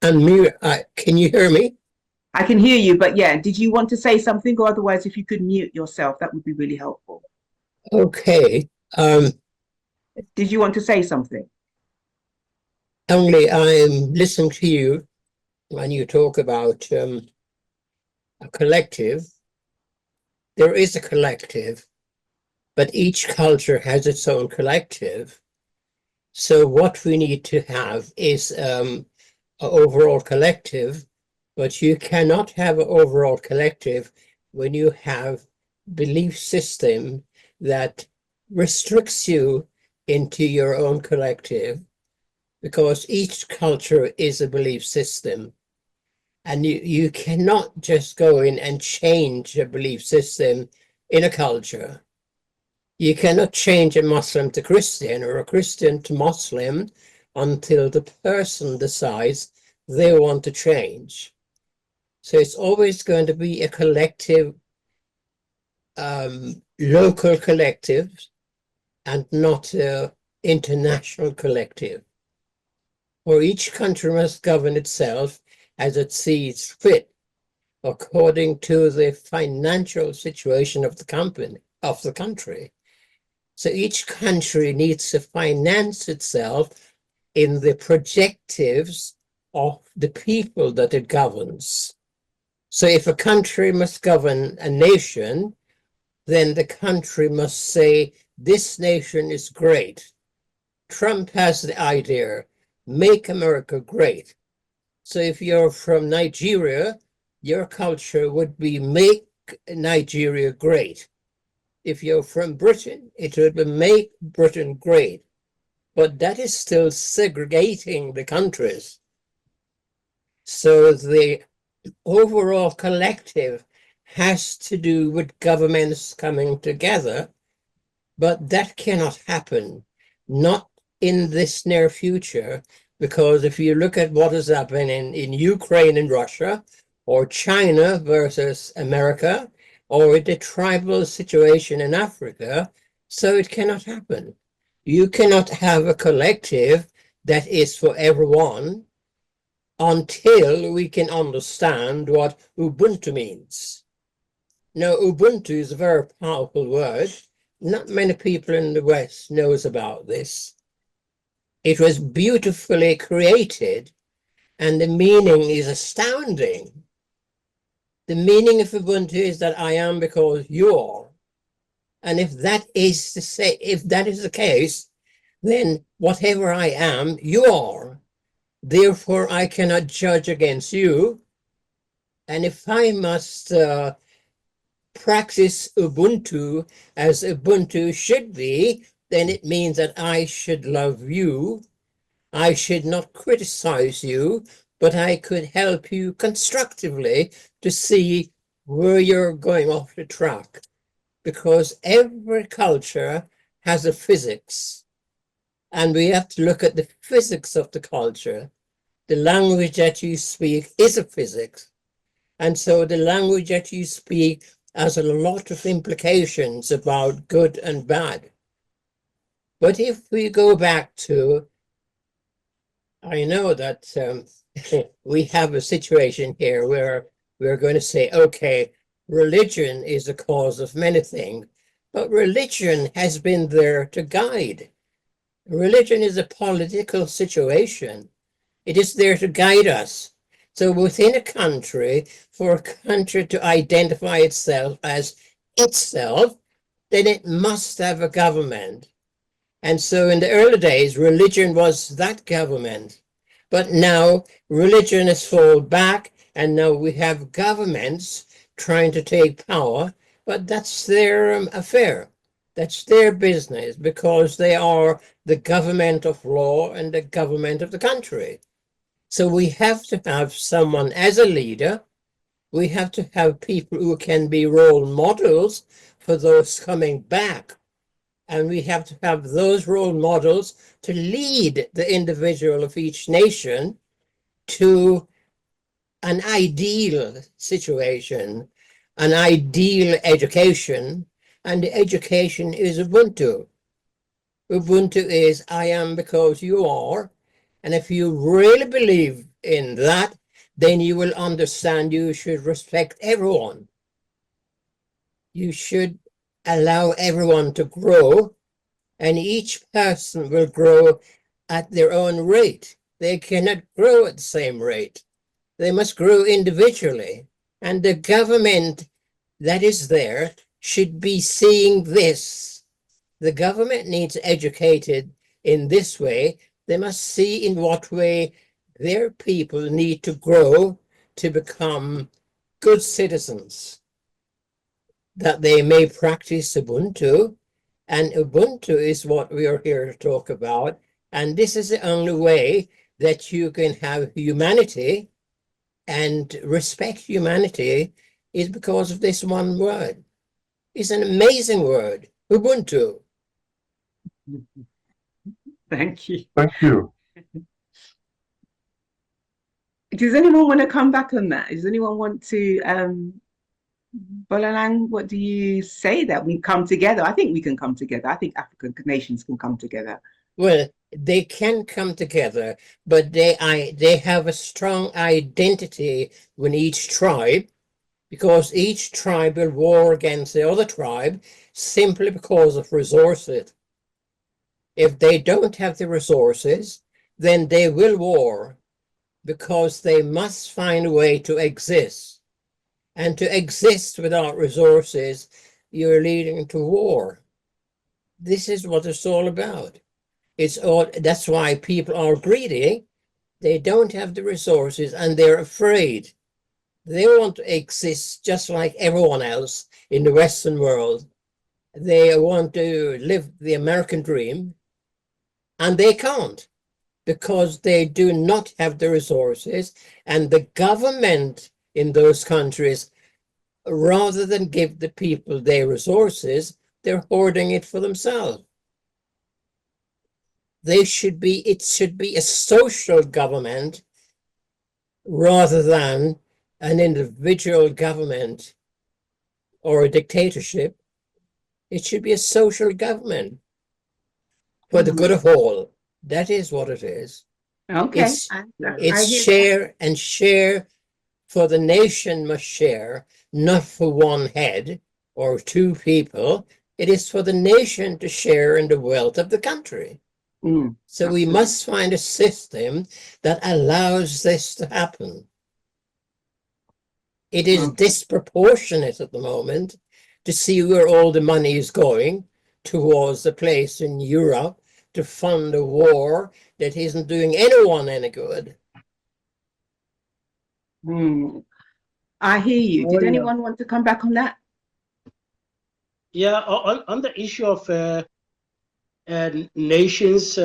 Speaker 7: unmute. Can you hear me?
Speaker 3: I can hear you, but yeah, did you want to say something? Or otherwise, if you could mute yourself, that would be really helpful.
Speaker 7: Okay.
Speaker 3: Did you want to say something?
Speaker 7: Only I'm listening to you when you talk about a collective. There is a collective, but each culture has its own collective. So what we need to have is an overall collective, but you cannot have an overall collective when you have belief system that restricts you into your own collective, because each culture is a belief system. And you cannot just go in and change a belief system in a culture. You cannot change a Muslim to Christian or a Christian to Muslim until the person decides they want to change. So it's always going to be a collective, local collective, and not an international collective. For each country must govern itself as it sees fit, according to the financial situation of the country. So each country needs to finance itself in the projectives of the people that it governs. So if a country must govern a nation, then the country must say, this nation is great. Trump has the idea, make America great. So if you're from Nigeria, your culture would be make Nigeria great. If you're from Britain, it would be make Britain great. But that is still segregating the countries. So the overall collective has to do with governments coming together, but that cannot happen, not in this near future, because if you look at what is happening in Ukraine and Russia, or China versus America, or the tribal situation in Africa, so it cannot happen. You cannot have a collective that is for everyone until we can understand what Ubuntu means. Now, Ubuntu is a very powerful word. Not many people in the West knows about this. It was beautifully created, and the meaning is astounding. The meaning of Ubuntu is that I am because you are. And if that is the case, then whatever I am, you are. Therefore, I cannot judge against you. And if I must practice Ubuntu as Ubuntu should be, then it means that I should love you. I should not criticize you, but I could help you constructively to see where you're going off the track. Because every culture has a physics, and we have to look at the physics of the culture. The language that you speak is a physics. And so the language that you speak has a lot of implications about good and bad. But if we go back to, I know that we have a situation here where we're going to say, okay, religion is the cause of many things, but religion has been there to guide. Religion is a political situation. It is there to guide us. So within a country, for a country to identify itself as itself, then it must have a government. And so in the early days, religion was that government. But now religion has fallen back, and now we have governments trying to take power, but that's their affair. That's their business, because they are the government of law and the government of the country. So we have to have someone as a leader. We have to have people who can be role models for those coming back. And we have to have those role models to lead the individual of each nation to an ideal situation, an ideal education. And the education is Ubuntu. Ubuntu is I am because you are. And if you really believe in that, then you will understand you should respect everyone. You should allow everyone to grow, and each person will grow at their own rate. They cannot grow at the same rate. They must grow individually. And the government that is there should be seeing this. The government needs educated in this way. They must see in what way their people need to grow to become good citizens, that they may practice Ubuntu. And Ubuntu is what we are here to talk about. And this is the only way that you can have humanity and respect humanity, is because of this one word. It's an amazing word, Ubuntu.
Speaker 3: Thank you.
Speaker 2: Thank you.
Speaker 3: Does anyone want to come back on that? Does anyone want to, Bolelang, what do you say that we come together? I think we can come together. I think African nations can come together.
Speaker 7: Well, they can come together, but they have a strong identity with each tribe. because each tribe will war against the other tribe simply because of resources. If they don't have the resources, then they will war because they must find a way to exist. And to exist without resources, you're leading to war. This is what it's all about. That's why people are greedy. They don't have the resources and they're afraid. They want to exist just like everyone else in the Western world. They want to live the American dream, and they can't because they do not have the resources, and the government in those countries, rather than give the people their resources, they're hoarding it for themselves. It should be a social government rather than an individual government or a dictatorship. It should be a social government for the good of all. That is what it is.
Speaker 3: Okay.
Speaker 7: It's
Speaker 3: I hear
Speaker 7: share and share, for the nation must share, not for one head or two people. It is for the nation to share in the wealth of the country. So we must find a system that allows this to happen. It is disproportionate at the moment to see where all the money is going towards the place in Europe to fund a war that isn't doing anyone any good.
Speaker 3: I hear you.
Speaker 1: Oh,
Speaker 3: Did
Speaker 1: yeah.
Speaker 3: anyone want to come back on that?
Speaker 1: Yeah, on the issue of nations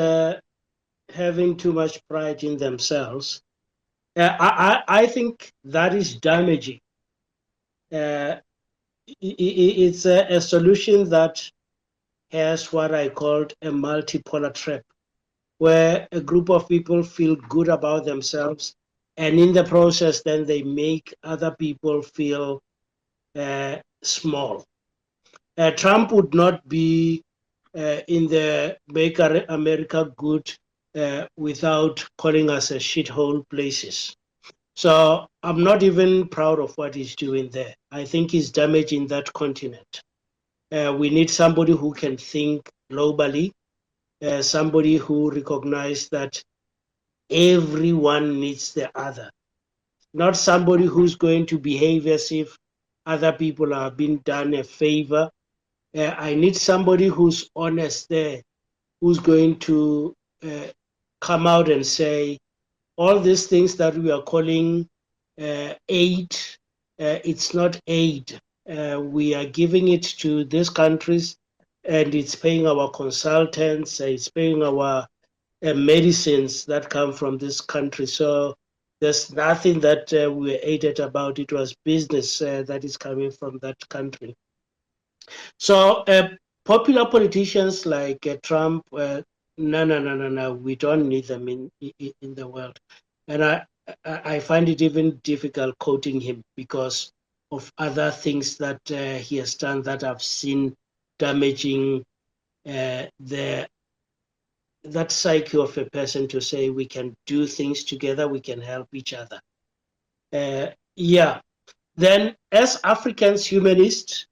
Speaker 1: having too much pride in themselves, I think that is damaging. It's a solution that has what I called a multipolar trap, where a group of people feel good about themselves, and in the process, then they make other people feel small. Trump would not be in the Make America Good without calling us a shithole places. So I'm not even proud of what he's doing there. I think he's damaging that continent. We need somebody who can think globally, somebody who recognizes that everyone needs the other, not somebody who's going to behave as if other people are being done a favor. I need somebody who's honest there, who's going to come out and say, all these things that we are calling aid, it's not aid. We are giving it to these countries, and it's paying our consultants, it's paying our medicines that come from this country. So there's nothing that we were aided about. It was business that is coming from that country. So popular politicians like Trump, no, we don't need them in the world. And I find it even difficult quoting him because of other things that he has done that I've seen damaging that psyche of a person to say we can do things together, we can help each other. Yeah. Then as Africans humanists,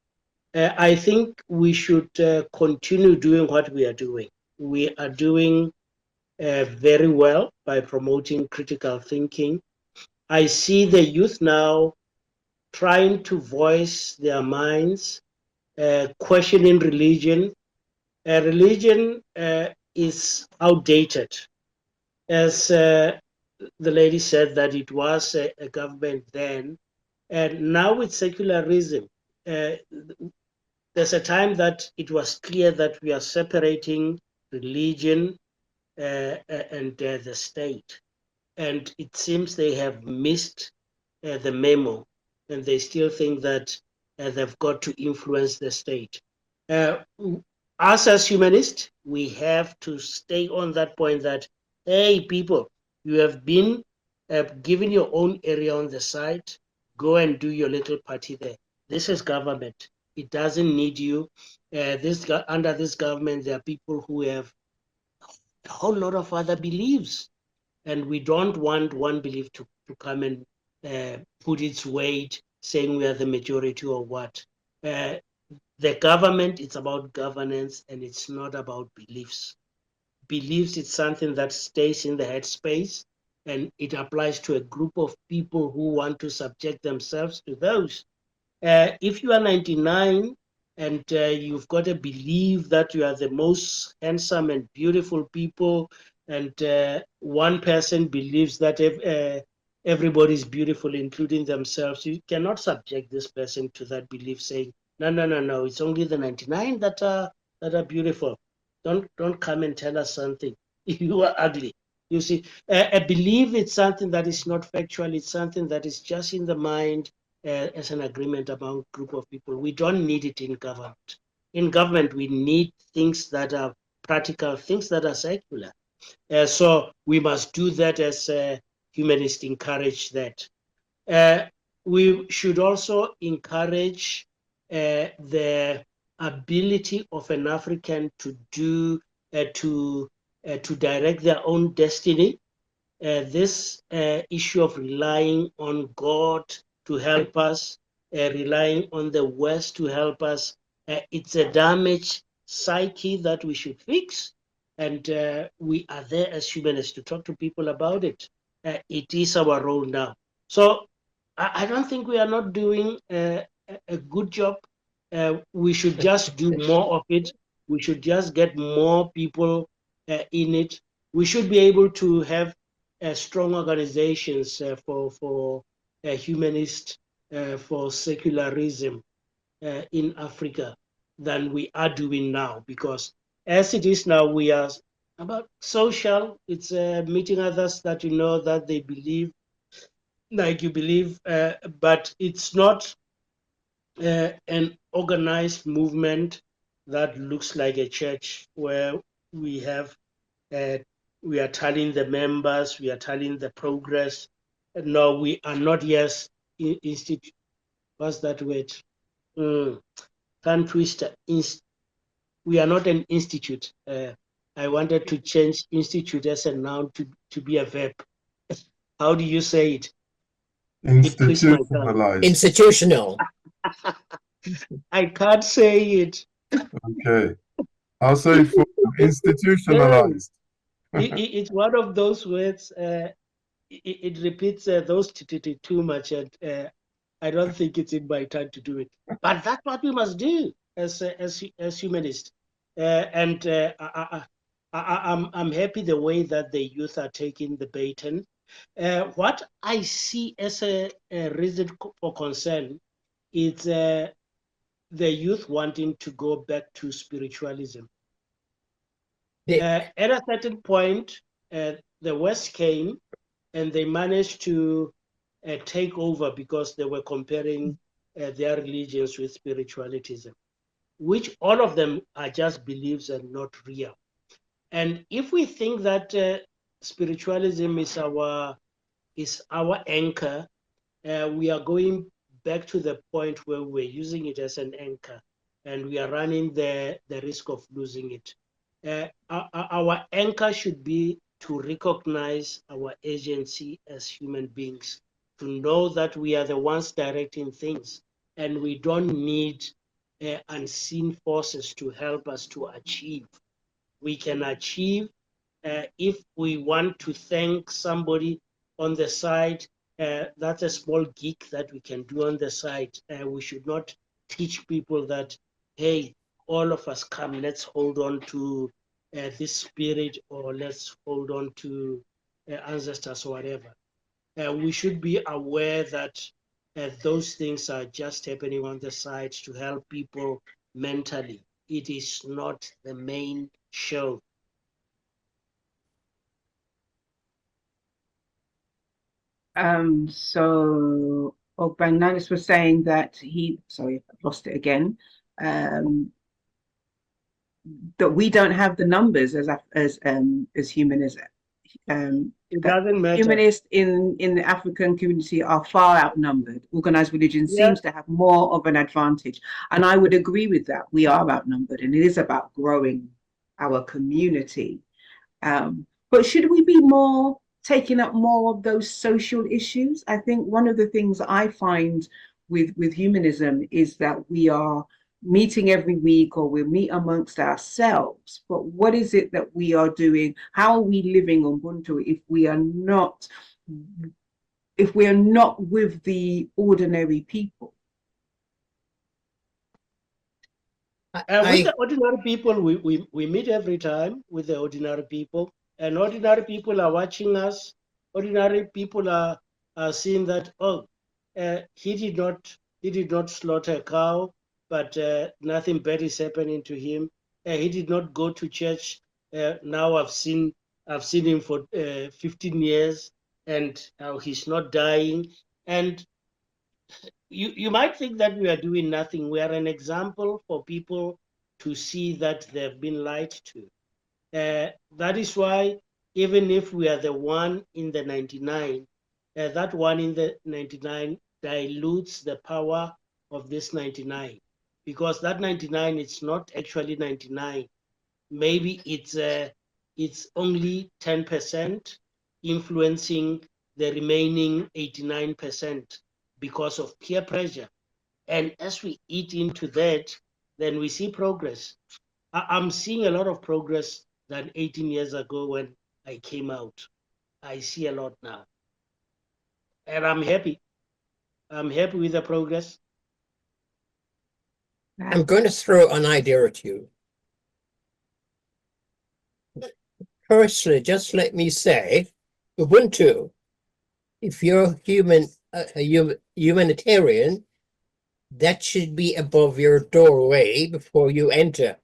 Speaker 1: I think we should continue doing what we are doing. We are doing very well by promoting critical thinking. I see the youth now trying to voice their minds, questioning religion. Religion is outdated. As the lady said, that it was a government then, and now with secularism, there's a time that it was clear that we are separating religion and the state. And it seems they have missed the memo, and they still think that they've got to influence the state. Us as humanists, we have to stay on that point that, hey, people, you have been given your own area on the side, go and do your little party there. This is government. It doesn't need you. Under this government, there are people who have a whole lot of other beliefs, and we don't want one belief to come and put its weight, saying we are the majority or what. The government, it's about governance, and it's not about beliefs. Beliefs, it's something that stays in the headspace, and it applies to a group of people who want to subject themselves to those. If you are 99 and you've got a belief that you are the most handsome and beautiful people, and one person believes that everybody is beautiful, including themselves, you cannot subject this person to that belief, saying, no, no, no, no, it's only the 99 that are beautiful. Don't come and tell us something. You are ugly. You see, a belief is something that is not factual. It's something that is just in the mind, as an agreement among a group of people. We don't need it in government. In government, we need things that are practical, things that are secular. So we must do that as humanists encourage that. We should also encourage the ability of an African to do to direct their own destiny. This issue of relying on God to help us, relying on the West to help us, it's a damaged psyche that we should fix. And we are there as humanists to talk to people about it. It is our role now. So I don't think we are not doing a good job. We should just do more of it. We should just get more people in it. We should be able to have strong organizations for humanist, for secularism in Africa than we are doing now. Because as it is now, we are about social. It's meeting others that you know that they believe like you believe, but it's not an organized movement that looks like a church where we have uh, we are telling the members, we are telling the progress. No, we are not yet institute. What's that word? Tongue twister. We are not an institute. I wanted to change institute as a noun to be a verb. How do you say it? It twists my tongue.
Speaker 2: Institutionalized.
Speaker 7: Institutional.
Speaker 1: I can't say it.
Speaker 2: Okay. I'll say it for you. Institutionalized.
Speaker 1: It's one of those words. It repeats those too much, and I don't think it's in my time to do it. But that's what we must do as humanists. And I'm happy the way that the youth are taking the baton. What I see as a reason for concern is the youth wanting to go back to spiritualism. At a certain point, the West came and they managed to take over because they were comparing their religions with spiritualism, which all of them are just beliefs and not real. And if we think that spiritualism is our anchor, we are going back to the point where we're using it as an anchor, and we are running the risk of losing it. Our anchor should be to recognize our agency as human beings, to know that we are the ones directing things, and we don't need unseen forces to help us to achieve. We can achieve if we want to thank somebody on the side. That's a small gig that we can do on the side. We should not teach people that, hey, all of us come, let's hold on to this spirit, or let's hold on to ancestors or whatever. We should be aware that those things are just happening on the side to help people mentally. It is not the main show.
Speaker 3: So Ogbananus was saying that sorry, I've lost it again. That we don't have the numbers as humanists.
Speaker 1: It doesn't matter.
Speaker 3: Humanists in the African community are far outnumbered. Organized religion seems to have more of an advantage. And I would agree with that. We are outnumbered, and it is about growing our community. But should we be taking up more of those social issues? I think one of the things I find with humanism is that we are meeting every week, or we meet amongst ourselves. But what is it that we are doing? How are we living Ubuntu if we are not with the ordinary people?
Speaker 1: With the ordinary people, we meet every time with the ordinary people, and ordinary people are watching us. Ordinary people are seeing that, oh, he did not slaughter a cow, but nothing bad is happening to him. He did not go to church. Now I've seen him for 15 years, and he's not dying. And you might think that we are doing nothing. We are an example for people to see that they've been lied to. That is why, even if we are the one in the 99, that one in the 99 dilutes the power of this 99, because that 99 is not actually 99. Maybe it's only 10% influencing the remaining 89% because of peer pressure. And as we eat into that, then we see progress. I'm seeing a lot of progress than 18 years ago when I came out. I see a lot now. And I'm happy. I'm happy with the progress.
Speaker 7: I'm going to throw an idea at you. Firstly, just let me say, Ubuntu, if you're a humanitarian, that should be above your doorway before you enter.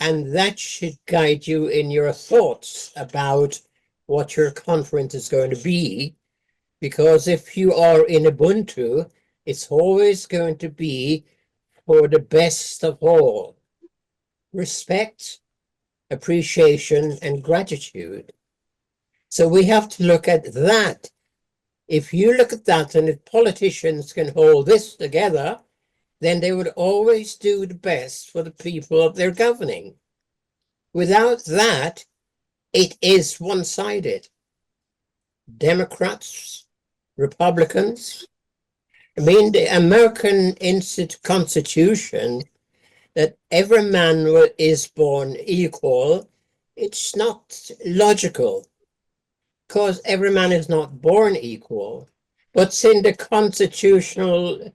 Speaker 7: And that should guide you in your thoughts about what your conference is going to be. Because if you are in Ubuntu, it's always going to be for the best of all. Respect, appreciation, and gratitude. So we have to look at that. If you look at that, and if politicians can hold this together, then they would always do the best for the people that they're governing. Without that, it is one-sided. Democrats, Republicans. I mean, the American Constitution, that every man is born equal, it's not logical, because every man is not born equal. But it's in the constitutional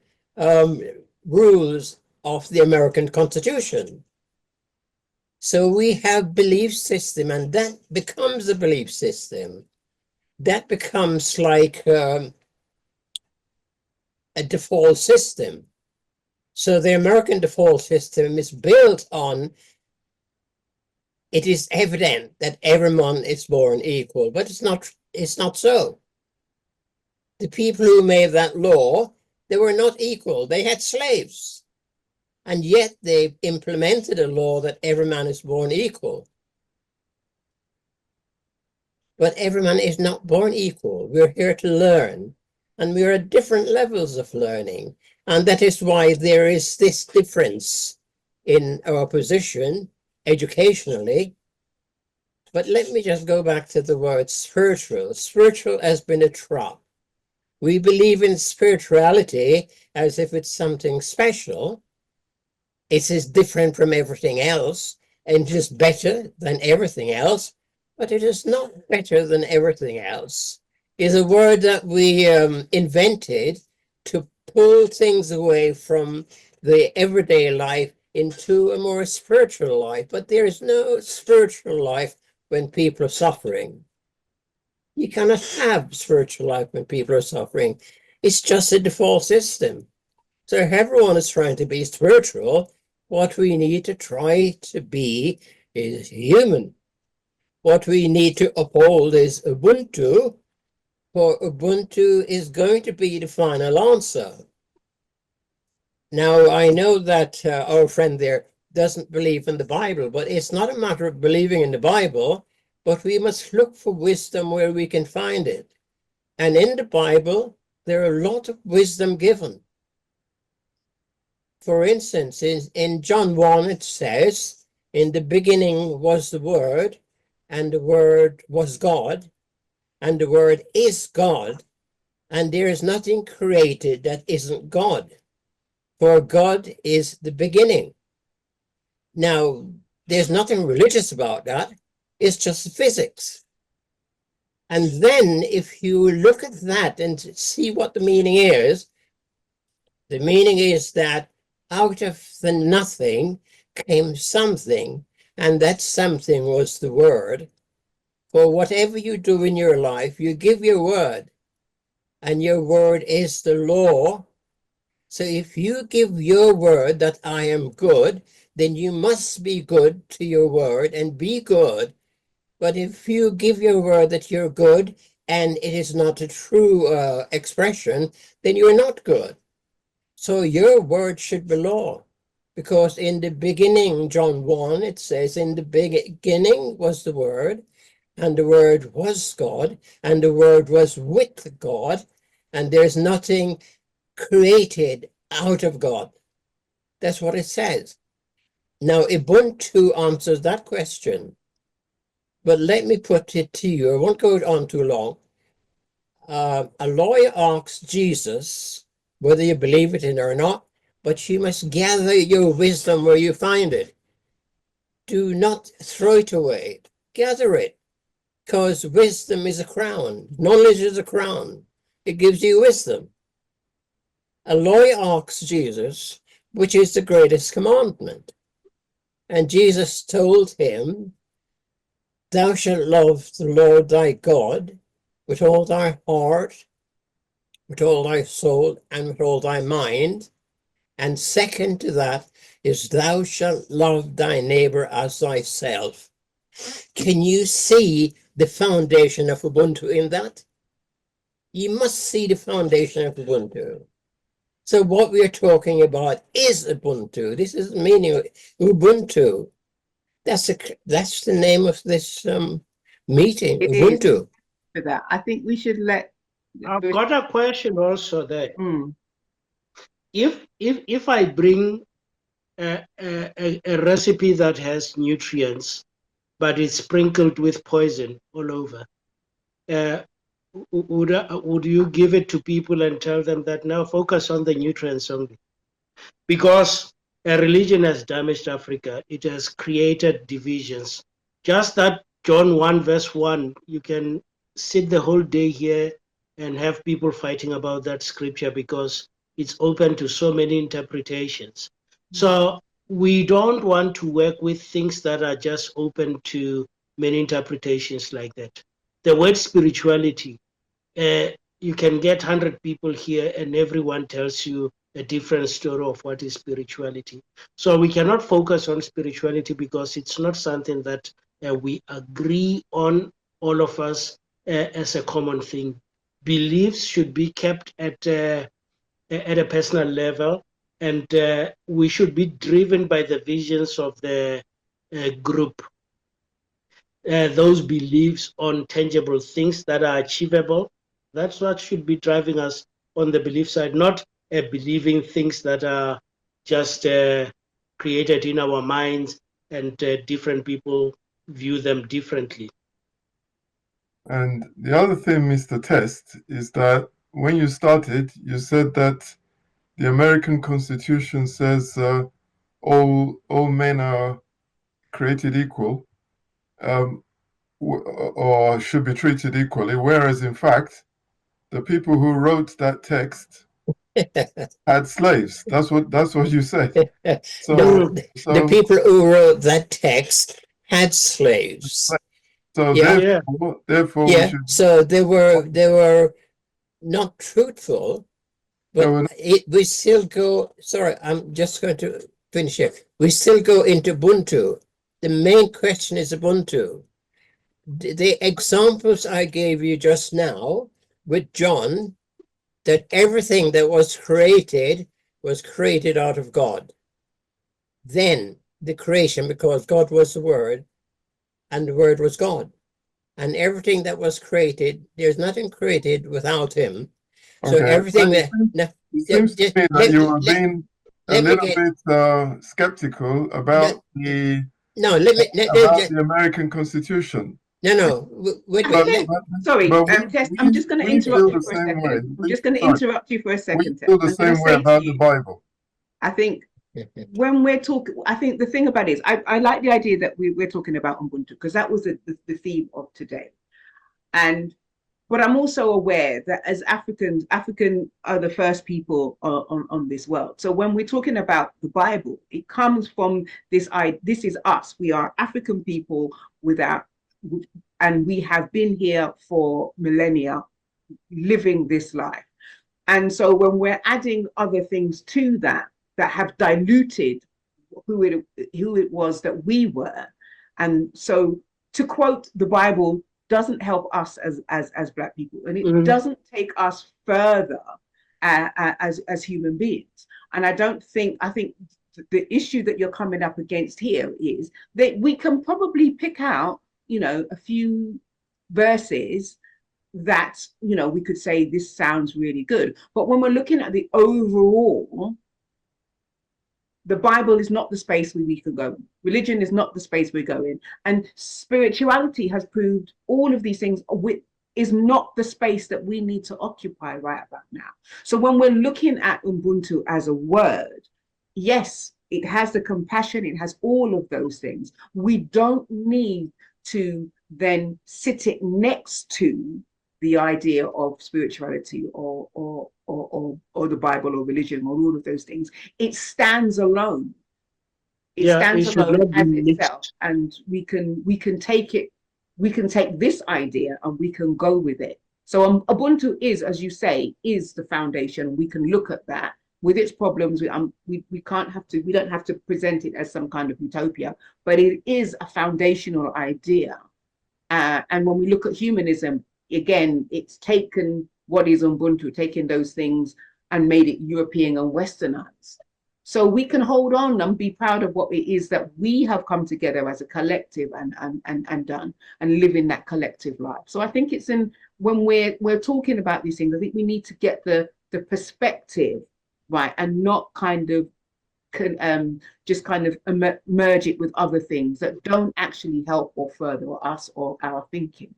Speaker 7: rules of the American Constitution. So we have belief system, and that becomes a belief system. That becomes like a default system. So the American default system is built on, it is evident that everyone is born equal, but it's not so. The people who made that law, they were not equal. They had slaves. And yet they implemented a law that every man is born equal. But every man is not born equal. We're here to learn, and we're at different levels of learning. And that is why there is this difference in our position educationally. But let me just go back to the word spiritual. Spiritual has been a trap. We believe in spirituality as if it's something special. It is different from everything else and just better than everything else. But it is not better than everything else. It's a word that we invented to pull things away from the everyday life into a more spiritual life. But there is no spiritual life when people are suffering. You cannot have spiritual life when people are suffering. It's just a default system. So if everyone is trying to be spiritual, what we need to try to be is human. What we need to uphold is Ubuntu, for Ubuntu is going to be the final answer. Now, I know that our friend there doesn't believe in the Bible, but it's not a matter of believing in the Bible, but we must look for wisdom where we can find it. And in the Bible, there are a lot of wisdom given. For instance, in John 1, it says, in the beginning was the Word, and the Word was God, and the Word is God. and there is nothing created that isn't God, for God is the beginning. Now, there's nothing religious about that. It's just physics. And then if you look at that and see what the meaning is, the meaning is that out of the nothing came something, and that something was the word. For whatever you do in your life, you give your word, and your word is the law. So if you give your word that I am good, then you must be good to your word and be good. But if you give your word that you're good and it is not a true expression, then you're not good. So your word should be law. Because in the beginning, John 1, it says, in the beginning was the word, and the word was God, and the word was with God, and there's nothing created out of God. That's what it says. Now, Ubuntu answers that question, but let me put it to you. I won't go on too long. A lawyer asks Jesus, whether you believe it in or not, but you must gather your wisdom where you find it. Do not throw it away. Gather it, because wisdom is a crown. Knowledge is a crown. It gives you wisdom. A lawyer asks Jesus, which is the greatest commandment? And Jesus told him, thou shalt love the Lord thy God with all thy heart, with all thy soul, and with all thy mind. And second to that is thou shalt love thy neighbor as thyself. Can you see the foundation of Ubuntu in that? You must see the foundation of Ubuntu. So what we are talking about is Ubuntu. This is the meaning of Ubuntu. That's the name of this meeting,
Speaker 3: It is
Speaker 7: Ubuntu.
Speaker 3: for that. I think we should let.
Speaker 1: I've got a question also there.
Speaker 3: Mm.
Speaker 1: If I bring a recipe that has nutrients, but it's sprinkled with poison all over, would you give it to people and tell them that now focus on the nutrients only? Because a religion has damaged Africa. It has created divisions. Just that John 1 verse 1, you can sit the whole day here and have people fighting about that scripture because it's open to so many interpretations. So we don't want to work with things that are just open to many interpretations like that. The word spirituality, you can get 100 people here and everyone tells you a different story of what is spirituality. So we cannot focus on spirituality because it's not something that we agree on, all of us, as a common thing. Beliefs should be kept at a personal level, and we should be driven by the visions of the group. Those beliefs on tangible things that are achievable. That's what should be driving us on the belief side, not believing things that are just created in our minds and different people view them differently.
Speaker 2: And the other thing, Mr. Test, is that when you started, you said that the American Constitution says all men are created equal, or should be treated equally, whereas in fact, the people who wrote that text had slaves. That's what you said. So,
Speaker 7: No, the
Speaker 2: so,
Speaker 7: people who wrote that text had slaves.
Speaker 2: so
Speaker 7: Yeah.
Speaker 2: therefore, we
Speaker 7: Yeah,
Speaker 2: should.
Speaker 7: so they were not truthful,
Speaker 2: There
Speaker 7: but
Speaker 2: were,
Speaker 7: we still go. Sorry, I'm just going to finish here. We still go into Ubuntu. The main question is Ubuntu. The examples I gave you just now with John, that everything that was created out of God. Then the creation, because God was the Word, and the Word was God. And everything that was created, there's nothing created without him. So
Speaker 2: okay.
Speaker 7: everything that
Speaker 2: It seems to me that you are being a little bit skeptical about the
Speaker 7: let me
Speaker 2: American Constitution.
Speaker 7: No, wait,
Speaker 3: I
Speaker 7: wait.
Speaker 3: think sorry, Tess, I'm just going to interrupt you for a
Speaker 2: same way.
Speaker 3: second. I'm just going to interrupt you for a
Speaker 2: We
Speaker 3: second, Tess.
Speaker 2: feel the
Speaker 3: I'm going
Speaker 2: same
Speaker 3: to
Speaker 2: way
Speaker 3: say to
Speaker 2: about the
Speaker 3: you,
Speaker 2: Bible.
Speaker 3: I think when we're talking, I think the thing about it is, I like the idea that we're talking about Ubuntu, because that was the theme of today. But I'm also aware that as Africans, African are the first people on this world. So when we're talking about the Bible, it comes from this is us. We are African people and we have been here for millennia, living this life. And so when we're adding other things to that have diluted who it was that we were, and so to quote the Bible doesn't help us as Black people, and it doesn't take us further as human beings. And I think the issue that you're coming up against here is that we can probably pick out, a few verses that, we could say this sounds really good. But when we're looking at the overall, the Bible is not the space where we can go. Religion is not the space we go in. And spirituality has proved all of these things is not the space that we need to occupy right about now. So when we're looking at Ubuntu as a word, yes, it has the compassion, it has all of those things. We don't need to then sit it next to the idea of spirituality or the Bible or religion or all of those things. It stands alone. It stands alone as itself, and we can take it. We can take this idea and we can go with it. So Ubuntu is, as you say, is the foundation. We can look at that with its problems. We don't have to present it as some kind of utopia, but it is a foundational idea. And when we look at humanism, again, it's taken what is Ubuntu, taken those things and made it European and Westernized. So we can hold on and be proud of what it is that we have come together as a collective and done and live in that collective life. So I think it's when we're talking about these things, I think we need to get the perspective right and not kind of just kind of merge it with other things that don't actually help or further us or our thinking.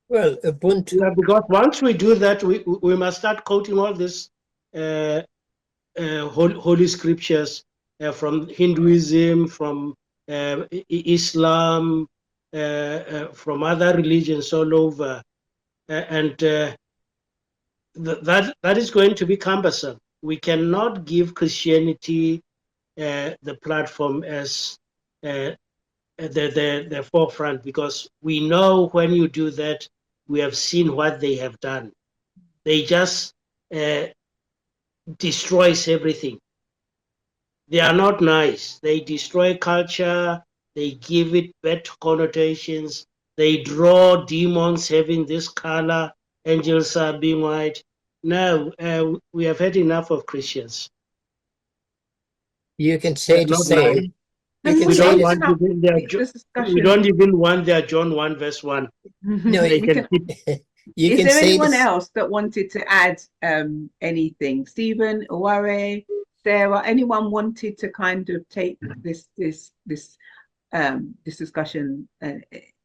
Speaker 7: Well, Ubuntu.
Speaker 1: Yeah, because once we do that, we must start quoting all these holy scriptures from Hinduism, from Islam, from other religions all over, and that is going to be cumbersome. We cannot give Christianity the platform as the forefront, because we know when you do that, we have seen what they have done. They just destroys everything. They are not nice. They destroy culture. They give it bad connotations. They draw demons having this color. Angels are being white. No, we have had enough of Christians.
Speaker 7: You can say the
Speaker 1: Not
Speaker 7: same.
Speaker 1: nice.
Speaker 7: You can
Speaker 1: We
Speaker 7: say
Speaker 1: don't
Speaker 7: this.
Speaker 1: want even their we don't even want their John 1 verse 1.
Speaker 7: No,
Speaker 1: They can keep.
Speaker 7: you
Speaker 3: Is
Speaker 7: can
Speaker 3: there
Speaker 7: say
Speaker 3: anyone
Speaker 7: this.
Speaker 3: else that wanted to add anything? Stephen, Oware, Sarah, anyone wanted to kind of take this discussion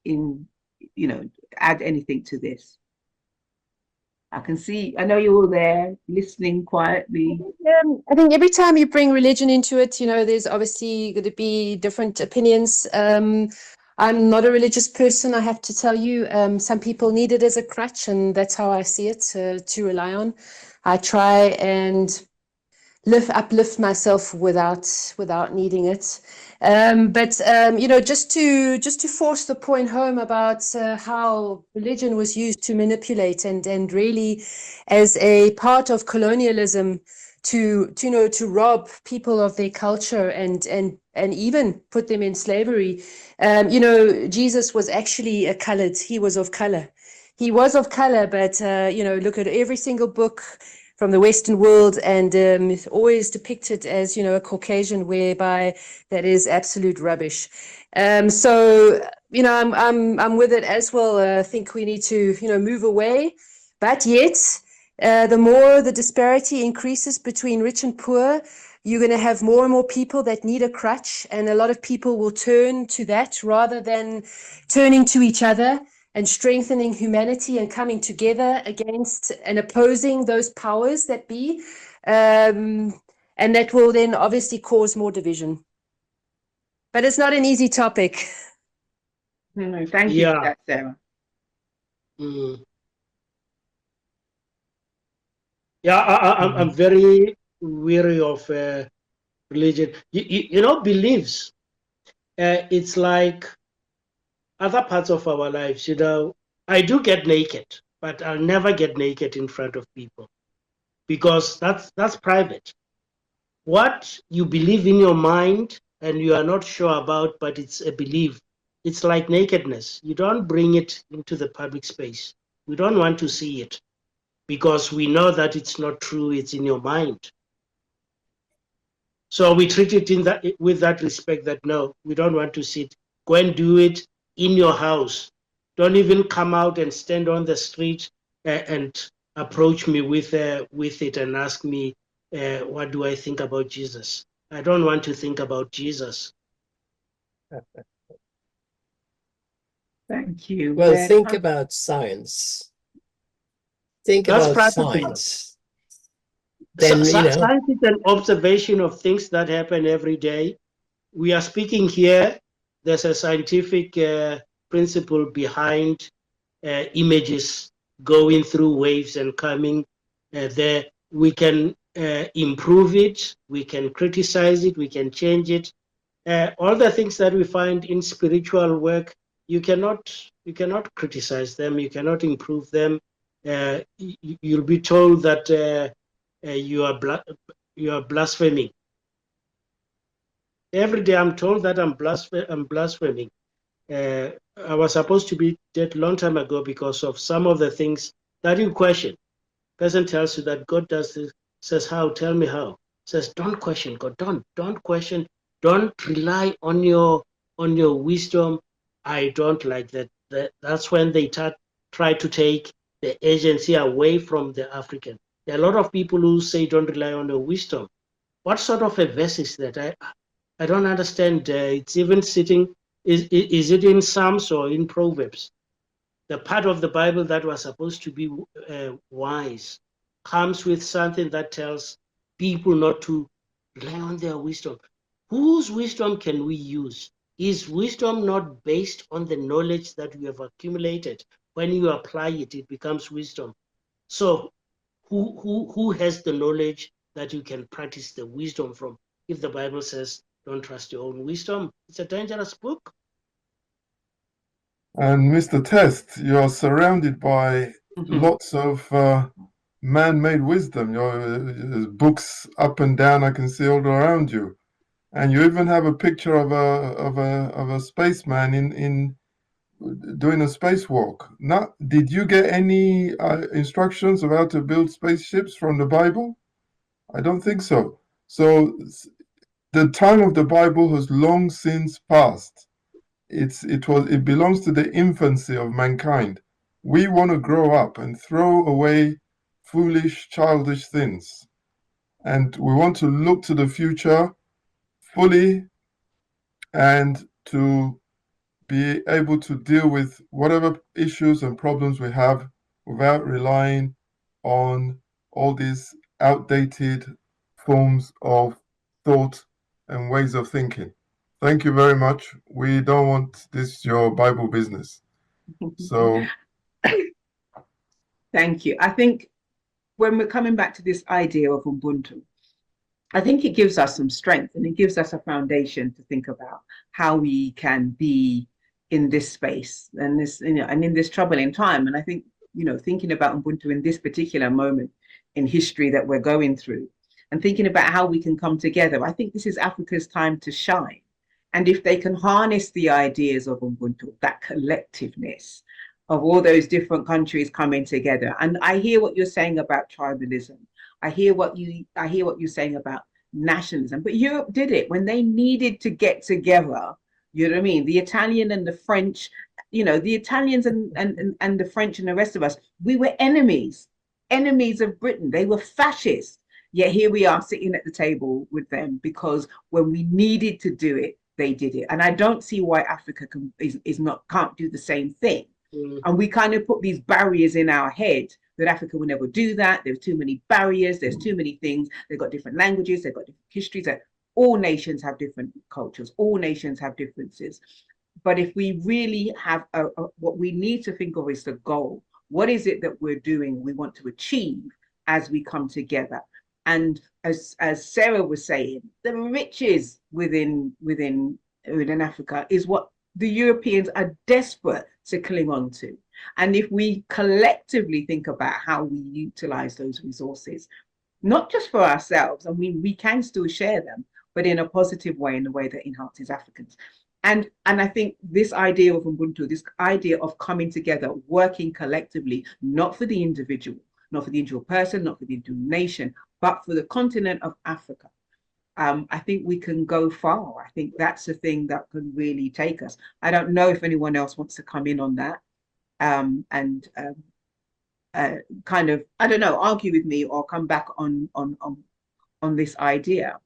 Speaker 3: in, add anything to this? I can see, I know you're all there listening quietly.
Speaker 4: I think every time you bring religion into it, there's obviously going to be different opinions. I'm not a religious person, I have to tell you. Some people need it as a crutch, and that's how I see it, to rely on. I try and uplift myself without needing it. But just to force the point home about how religion was used to manipulate and really as a part of colonialism to rob people of their culture and even put them in slavery. Jesus was actually he was of color. He was of color, but look at every single book from the Western world, and it's always depicted as, a Caucasian, whereby that is absolute rubbish. So, I'm with it as well. I think we need to, move away, but yet, the more the disparity increases between rich and poor, you're going to have more and more people that need a crutch, and a lot of people will turn to that rather than turning to each other and strengthening humanity and coming together against and opposing those powers that be. And that will then obviously cause more division. But it's not an easy topic.
Speaker 3: No, thank you for that, Sarah.
Speaker 1: Mm. Yeah, I'm very weary of religion. You know, beliefs. It's like other parts of our lives. You know, I do get naked, but I'll never get naked in front of people because that's private. What you believe in your mind and you are not sure about, but it's a belief. It's like nakedness. You don't bring it into the public space. We don't want to see it because we know that it's not true. It's in your mind. So we treat it in that with that respect that no, we don't want to see it. Go and do it in your house. Don't even come out and stand on the street and approach me with it and ask me what do I think about Jesus. I don't want to think about Jesus.
Speaker 3: Thank you.
Speaker 7: Well, think about science. Think
Speaker 1: That's
Speaker 7: about
Speaker 1: practical.
Speaker 7: science. Then,
Speaker 1: Science is an observation of things that happen every day. We are speaking here. There's a scientific principle behind images going through waves and coming there. We can improve it, we can criticize it, we can change it. All the things that we find in spiritual work, you cannot criticize them, you cannot improve them. You'll be told that you are blaspheming. Every day I'm told that I'm blaspheming. I was supposed to be dead long time ago because of some of the things that you question. Person tells you that God does this, says how, tell me how. Says don't question God, don't question, don't rely on your wisdom. I don't like that. That's when they try to take the agency away from the African. There are a lot of people who say don't rely on your wisdom. What sort of a verse is that? I don't understand. It's even sitting. Is it in Psalms or in Proverbs? The part of the Bible that was supposed to be wise comes with something that tells people not to rely on their wisdom. Whose wisdom can we use? Is wisdom not based on the knowledge that we have accumulated? When you apply it, it becomes wisdom. So who has the knowledge that you can practice the wisdom from? If the Bible says don't trust your own wisdom, it's a dangerous book.
Speaker 2: And Mr. Test, you're surrounded by lots of man-made wisdom. Your books up and down, I can see all around you, and you even have a picture of a spaceman in doing a spacewalk. Now, did you get any instructions of how to build spaceships from the Bible? I don't think so. So the time of the Bible has long since passed. It belongs to the infancy of mankind. We want to grow up and throw away foolish, childish things. And we want to look to the future fully and to be able to deal with whatever issues and problems we have without relying on all these outdated forms of thought and ways of thinking. Thank you very much. We don't want this your Bible business. So
Speaker 3: thank you. I think when we're coming back to this idea of Ubuntu, I think it gives us some strength and it gives us a foundation to think about how we can be in this space and this, and in this troubling time. And I think, thinking about Ubuntu in this particular moment in history that we're going through and thinking about how we can come together, I think this is Africa's time to shine. And if they can harness the ideas of Ubuntu, that collectiveness of all those different countries coming together. And I hear what you're saying about tribalism. I hear what you're saying about nationalism. But Europe did it when they needed to get together. You know what I mean? The Italian and the French, the Italians and the French and the rest of us, we were enemies of Britain. They were fascists. Yet here we are sitting at the table with them, because when we needed to do it, they did it. And I don't see why Africa can't do the same thing. And we kind of put these barriers in our head that Africa will never do that. There's too many barriers. There's too many things. They've got different languages. They've got different histories. All nations have different cultures. All nations have differences. But if we really have what we need to think of is the goal. What is it that we're doing, we want to achieve as we come together? And as Sarah was saying, the riches within Africa is what the Europeans are desperate to cling on to. And if we collectively think about how we utilize those resources, not just for ourselves, I mean, we can still share them, but in a positive way, in a way that enhances Africans. And I think this idea of Ubuntu, this idea of coming together, working collectively, not for the individual, not for the individual person, not for the individual nation, but for the continent of Africa. I think we can go far. I think that's the thing that can really take us. I don't know if anyone else wants to come in on that kind of, I don't know, argue with me or come back on this idea.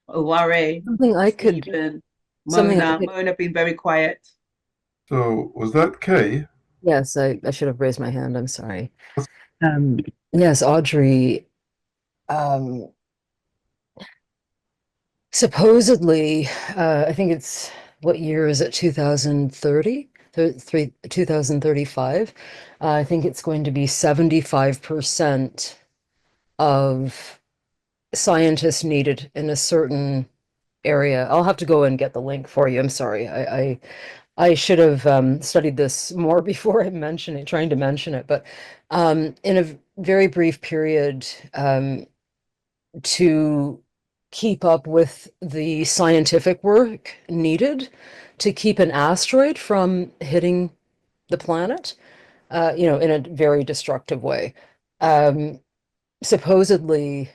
Speaker 3: Oware,
Speaker 8: Something I could,
Speaker 3: Stephen,
Speaker 8: something I
Speaker 3: Mona.
Speaker 8: could,
Speaker 3: Mona been very quiet.
Speaker 2: So was that Kay?
Speaker 8: yes, I should have raised my hand. I'm sorry. Yes, Audrey, supposedly, I think it's, what year is it? 2030? 2035. I think it's going to be 75% of scientists needed in a certain area. I'll have to go and get the link for you. I'm sorry. I should have studied this more before I mention it, trying to mention it. But in a very brief period, to keep up with the scientific work needed to keep an asteroid from hitting the planet, in a very destructive way. Supposedly,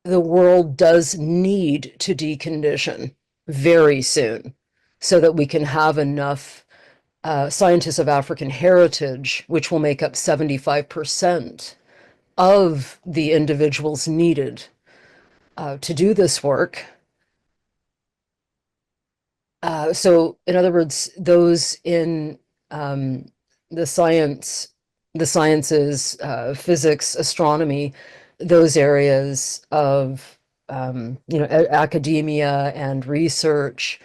Speaker 8: the world does need to decondition very soon so that we can have enough scientists of African heritage, which will make up 75% of the individuals needed to do this work. So in other words, those in the sciences, physics, astronomy, those areas of academia and research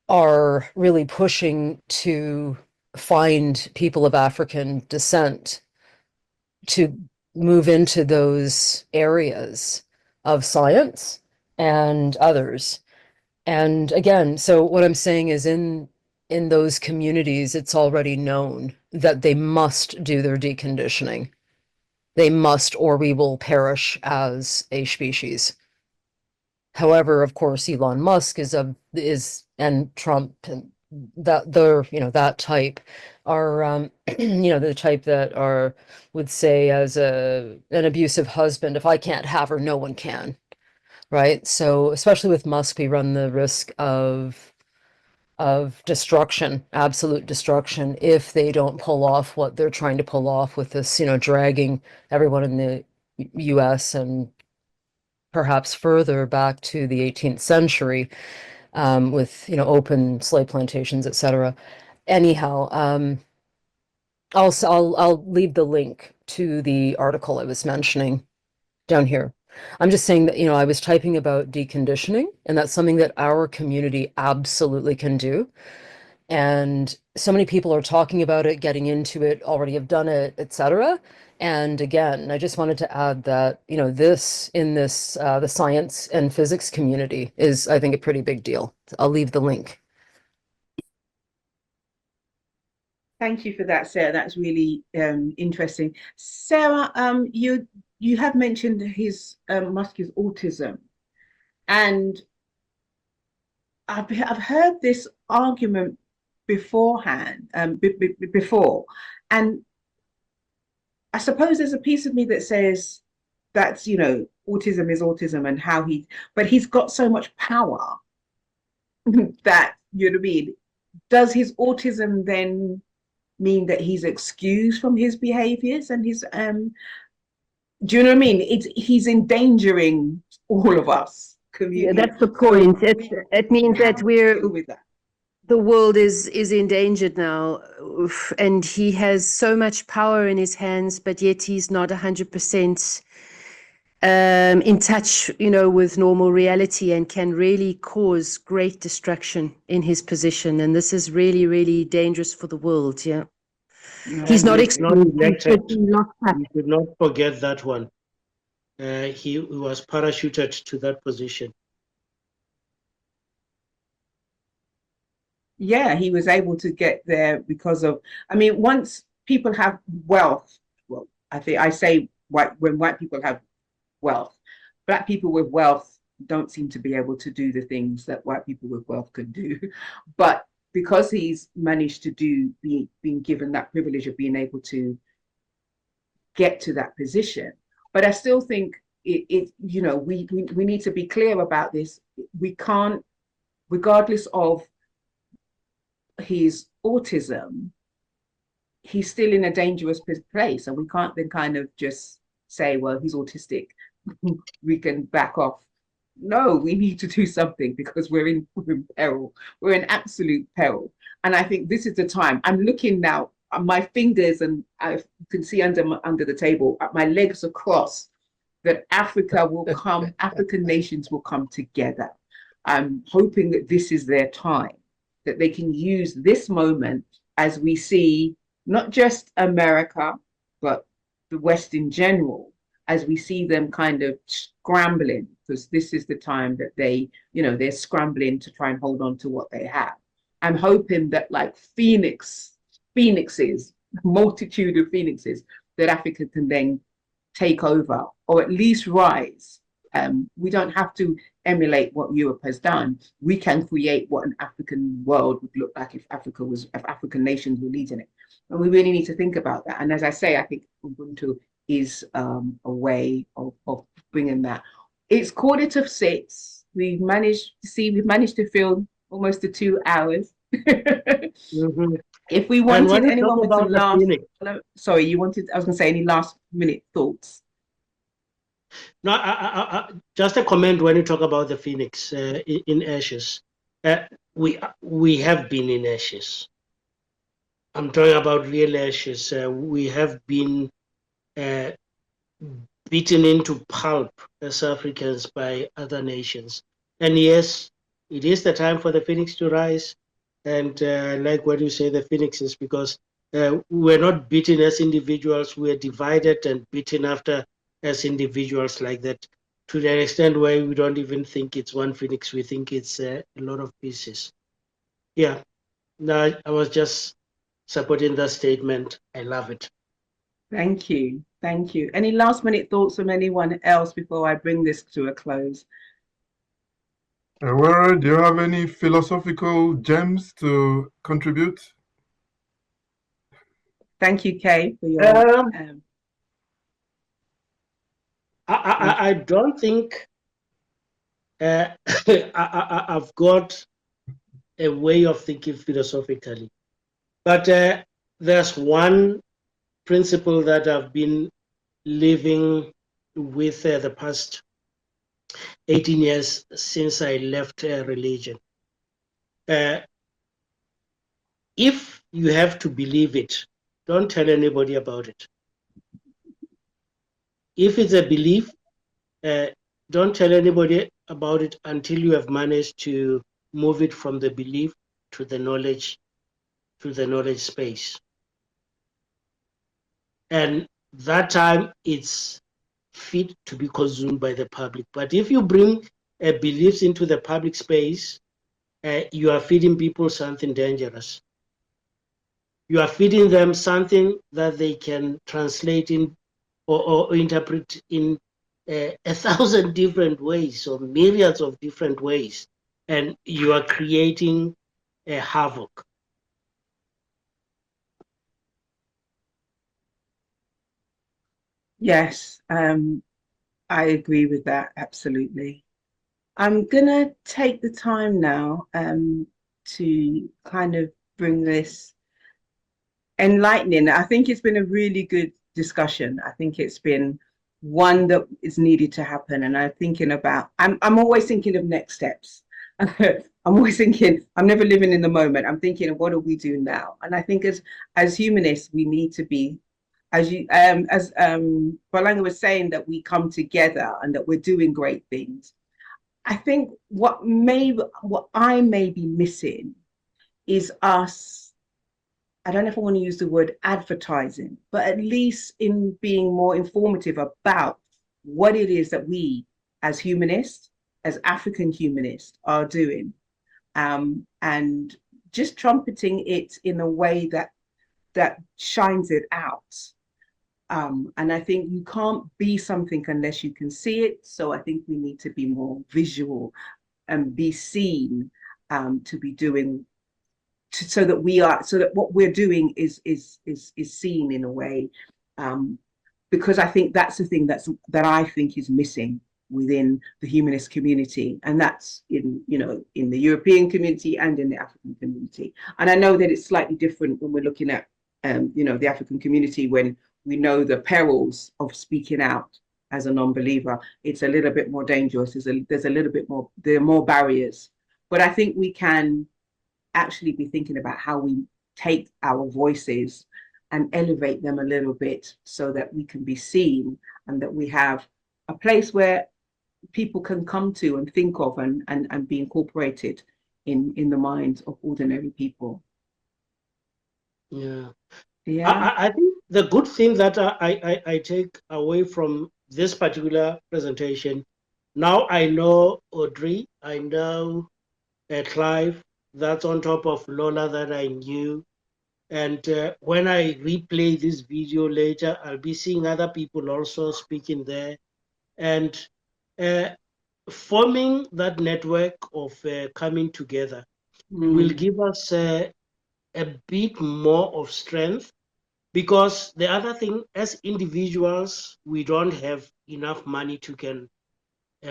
Speaker 8: are really pushing to find people of African descent to move into those areas of science and others. And again, so what I'm saying is in those communities, it's already known that they must do their deconditioning. They must, or we will perish as a species. However, of course, Elon Musk is and Trump and that type are the type that would say as an abusive husband, if I can't have her, no one can. Right. So especially with Musk, we run the risk of destruction, absolute destruction, if they don't pull off what they're trying to pull off with this, dragging everyone in the US and perhaps further back to the 18th century, with, open slave plantations, etc. Anyhow, I'll leave the link to the article I was mentioning down here. I'm just saying that, I was typing about deconditioning, and that's something that our community absolutely can do. And so many people are talking about it, getting into it, already have done it, etc. And again, I just wanted to add that, the science and physics community is, I think, a pretty big deal. I'll leave the link.
Speaker 3: Thank you for that, Sarah. That's really interesting. Sarah, you have mentioned Musk's autism, and I've heard this argument beforehand, before, and I suppose there's a piece of me that says that's autism is autism, and but he's got so much power that what I mean. Does his autism then mean that he's excused from his behaviors and his Do you know what I mean? He's endangering all of us.
Speaker 4: Yeah, that's the point. It means that
Speaker 3: deal with that.
Speaker 4: the world is endangered now. Oof. And he has so much power in his hands, but yet he's not 100% in touch, with normal reality, and can really cause great destruction in his position. And this is really, really dangerous for the world. Yeah. He's not excluded. He should be locked up.
Speaker 1: We should not forget that one. He was parachuted to that position.
Speaker 3: Yeah, he was able to get there because of, once people have wealth, well, I say when white people have wealth, Black people with wealth don't seem to be able to do the things that white people with wealth could do. But because he's managed to being given that privilege of being able to get to that position. But I still think we need to be clear about this. We can't, regardless of his autism, he's still in a dangerous place, and we can't then kind of just say, well, he's autistic, we can back off. No, we need to do something, because we're in peril. We're in absolute peril. And I think this is the time. I'm looking now at my fingers, and I can see under the table, my legs are crossed, that Africa will come, African nations will come together. I'm hoping that this is their time, that they can use this moment as we see not just America, but the West in general, as we see them kind of scrambling, because this is the time that they're scrambling to try and hold on to what they have. I'm hoping that, like phoenixes, multitude of phoenixes, that Africa can then take over, or at least rise. We don't have to emulate what Europe has done. We can create what an African world would look like if African nations were leading it. And we really need to think about that. And as I say, I think Ubuntu is a way of bringing that. It's 5:45. We've managed to fill almost the 2 hours.
Speaker 1: Mm-hmm.
Speaker 3: If we wanted anyone with some last, sorry, I was going to say, any last minute thoughts?
Speaker 1: No, I just a comment when you talk about the phoenix in ashes. We have been in ashes. I'm talking about real ashes. We have been beaten into pulp as Africans by other nations. And yes, it is the time for the phoenix to rise. And like what you say, the phoenixes, because we're not beaten as individuals, we're divided and beaten after as individuals like that, to the extent where we don't even think it's one phoenix, we think it's a lot of pieces. Yeah, no, I was just supporting that statement. I love it.
Speaker 3: Thank you. Thank you. Any last minute thoughts from anyone else before I bring this to a close?
Speaker 2: Where do you have any philosophical gems to contribute?
Speaker 3: Thank you, Kay, for your.
Speaker 1: I don't think I've got a way of thinking philosophically, but there's one principle that I've been living with the past 18 years since I left religion. If you have to believe it, don't tell anybody about it. If it's a belief, don't tell anybody about it until you have managed to move it from the belief to the knowledge space. And that time it's fit to be consumed by the public. But if you bring beliefs into the public space, you are feeding people something dangerous. You are feeding them something that they can translate in or interpret in 1,000 different ways, or myriads of different ways, and you are creating a havoc.
Speaker 3: Yes, I agree with that, absolutely. I'm gonna take the time now to kind of bring this enlightening. I think it's been a really good discussion. I think it's been one that is needed to happen. And I'm thinking about, I'm always thinking of next steps. I'm always thinking, I'm never living in the moment. I'm thinking of what do we do now? And I think as humanists, we need to be, as Bolelang was saying, that we come together and that we're doing great things. I think what I may be missing is us, I don't know if I want to use the word advertising, but at least in being more informative about what it is that we as humanists, as African humanists, are doing. And just trumpeting it in a way that shines it out. And I think you can't be something unless you can see it. So I think we need to be more visual and be seen, to be doing, so that what we're doing is seen in a way, because I think that's the thing that I think is missing within the humanist community, and that's in the European community and in the African community. And I know that it's slightly different when we're looking at the African community, when we know the perils of speaking out as a non-believer. It's a little bit more dangerous. There's a little bit more, there are more barriers. But I think we can actually be thinking about how we take our voices and elevate them a little bit so that we can be seen, and that we have a place where people can come to and think of and be incorporated in the minds of ordinary people.
Speaker 1: Yeah.
Speaker 3: Yeah.
Speaker 1: I think the good thing that I take away from this particular presentation, now I know Audrey, I know Clive, that's on top of Lola that I knew. And when I replay this video later, I'll be seeing other people also speaking there. And forming that network of coming together will give us a bit more of strength. Because the other thing, as individuals, we don't have enough money to can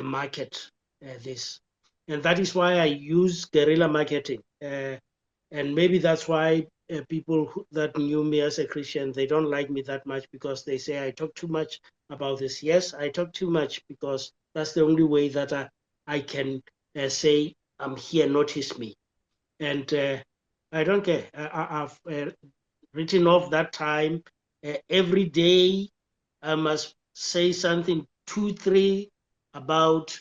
Speaker 1: market this. And that is why I use guerrilla marketing. And maybe that's why people that knew me as a Christian, they don't like me that much, because they say I talk too much about this. Yes, I talk too much because that's the only way that I can say, I'm here, notice me. And I don't care. I've written off that time. Every day I must say something 2-3 about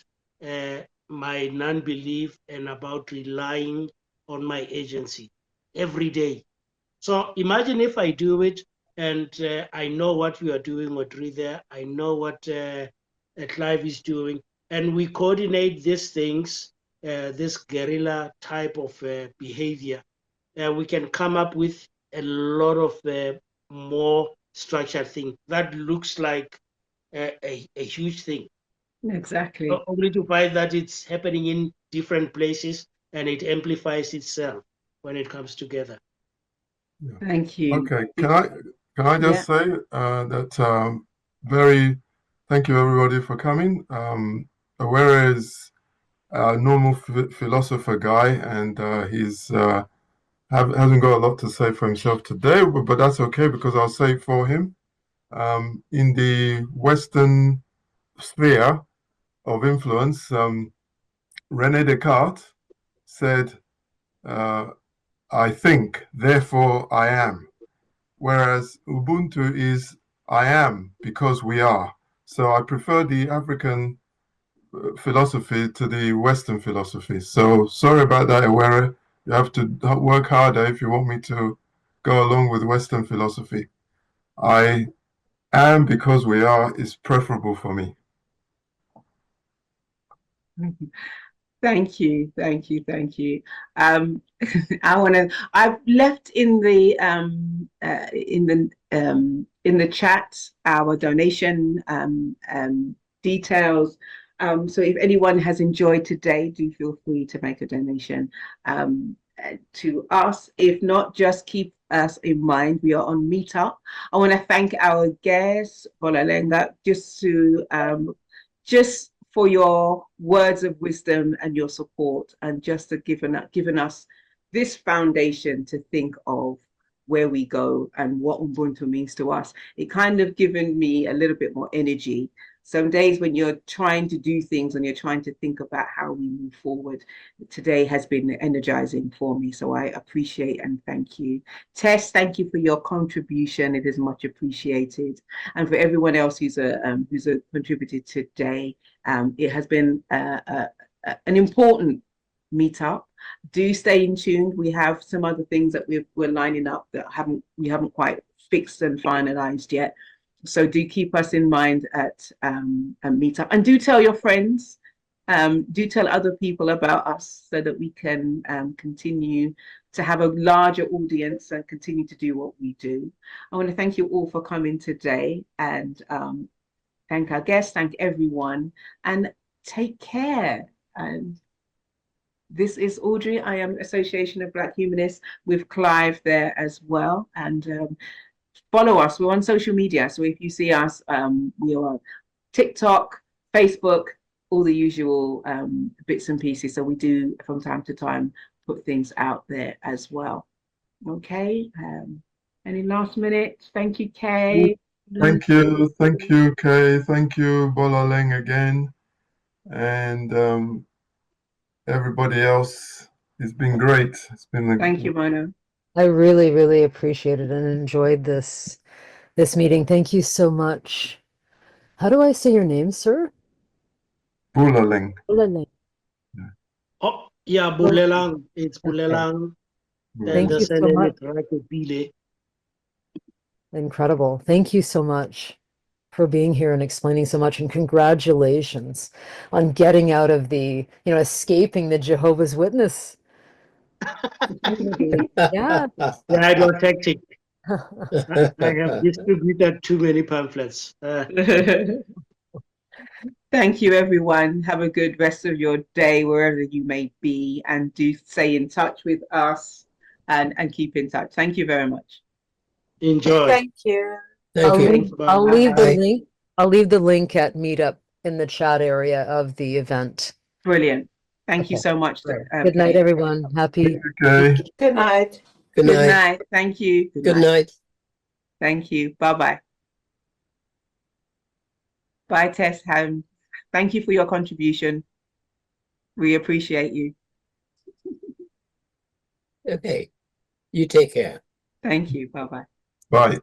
Speaker 1: my non-belief and about relying on my agency every day. So imagine if I do it, and I know what you are doing, Audrey, there. I know what Clive is doing, and we coordinate these things, this guerrilla type of behavior. We can come up with a lot of more structured thing that looks like a huge thing.
Speaker 3: Exactly.
Speaker 1: Only to find that it's happening in different places and it amplifies itself when it comes together.
Speaker 2: Yeah.
Speaker 3: Thank you.
Speaker 2: Okay, can I just say that very thank you everybody for coming. Awere is a normal philosopher guy, and he's hasn't got a lot to say for himself today, but that's okay, because I'll say it for him. In the Western sphere of influence, René Descartes said, I think, therefore I am. Whereas Ubuntu is I am because we are. So I prefer the African philosophy to the Western philosophy. So sorry about that, Awere. You have to work harder if you want me to go along with Western philosophy. I am because we are is preferable for me.
Speaker 3: Thank you. I've left in the chat our donation details. So if anyone has enjoyed today, do feel free to make a donation to us. If not, just keep us in mind. We are on Meetup. I want to thank our guest, Bolelang, just for your words of wisdom and your support, and just to given us this foundation to think of where we go and what Ubuntu means to us. It kind of given me a little bit more energy. Some days when you're trying to do things and you're trying to think about how we move forward, today has been energizing for me. So I appreciate and thank you. Tess, thank you for your contribution. It is much appreciated. And for everyone else who's contributed today, it has been an important meetup. Do stay in tune. We have some other things that we're lining up that we haven't quite fixed and finalized yet. So do keep us in mind at a meetup, and do tell your friends. Do tell other people about us so that we can continue to have a larger audience and continue to do what we do. I want to thank you all for coming today, and thank our guests, thank everyone, and take care. And this is Audrey. I am Association of Black Humanists with Clive there as well. And follow us. We're on social media. So if you see us, we are on TikTok, Facebook, all the usual bits and pieces. So we do from time to time put things out there as well. Okay. Any last minute? Thank you, Kay.
Speaker 2: Thank you, Kay. Thank you, Bolelang again, and everybody else. It's been great. It's been
Speaker 3: Thank you, Mona.
Speaker 8: I really, really appreciated and enjoyed this meeting. Thank you so much. How do I say your name, sir?
Speaker 2: Bolelang.
Speaker 8: Bolelang.
Speaker 1: Oh, yeah, Bolelang. It's Bolelang. And
Speaker 8: Thank
Speaker 1: the
Speaker 8: you so
Speaker 1: surname
Speaker 8: much.
Speaker 1: is Rakeepile.
Speaker 8: Incredible. Thank you so much for being here and explaining so much, and congratulations on getting out of escaping the Jehovah's Witness community. Yeah.
Speaker 1: Yeah, it was hectic. I have distributed too many pamphlets.
Speaker 3: Thank you, everyone. Have a good rest of your day, wherever you may be, and do stay in touch with us and keep in touch. Thank you very much.
Speaker 1: Enjoy.
Speaker 3: Thank you.
Speaker 7: Thank you.
Speaker 8: I'll leave the
Speaker 7: Bye.
Speaker 8: link. I'll leave the link at Meetup in the chat area of the event.
Speaker 3: Brilliant. Thank you
Speaker 8: Okay.
Speaker 3: so much.
Speaker 8: Good night, everyone. Happy.
Speaker 2: Okay.
Speaker 3: Good night.
Speaker 7: Good
Speaker 3: Good
Speaker 7: night.
Speaker 3: night. Thank you.
Speaker 7: Good night.
Speaker 3: Thank you. Bye-bye. Bye, Tess. Thank you for your contribution. We appreciate you.
Speaker 7: Okay. You take care.
Speaker 3: Thank you. Bye-bye.
Speaker 2: Bye.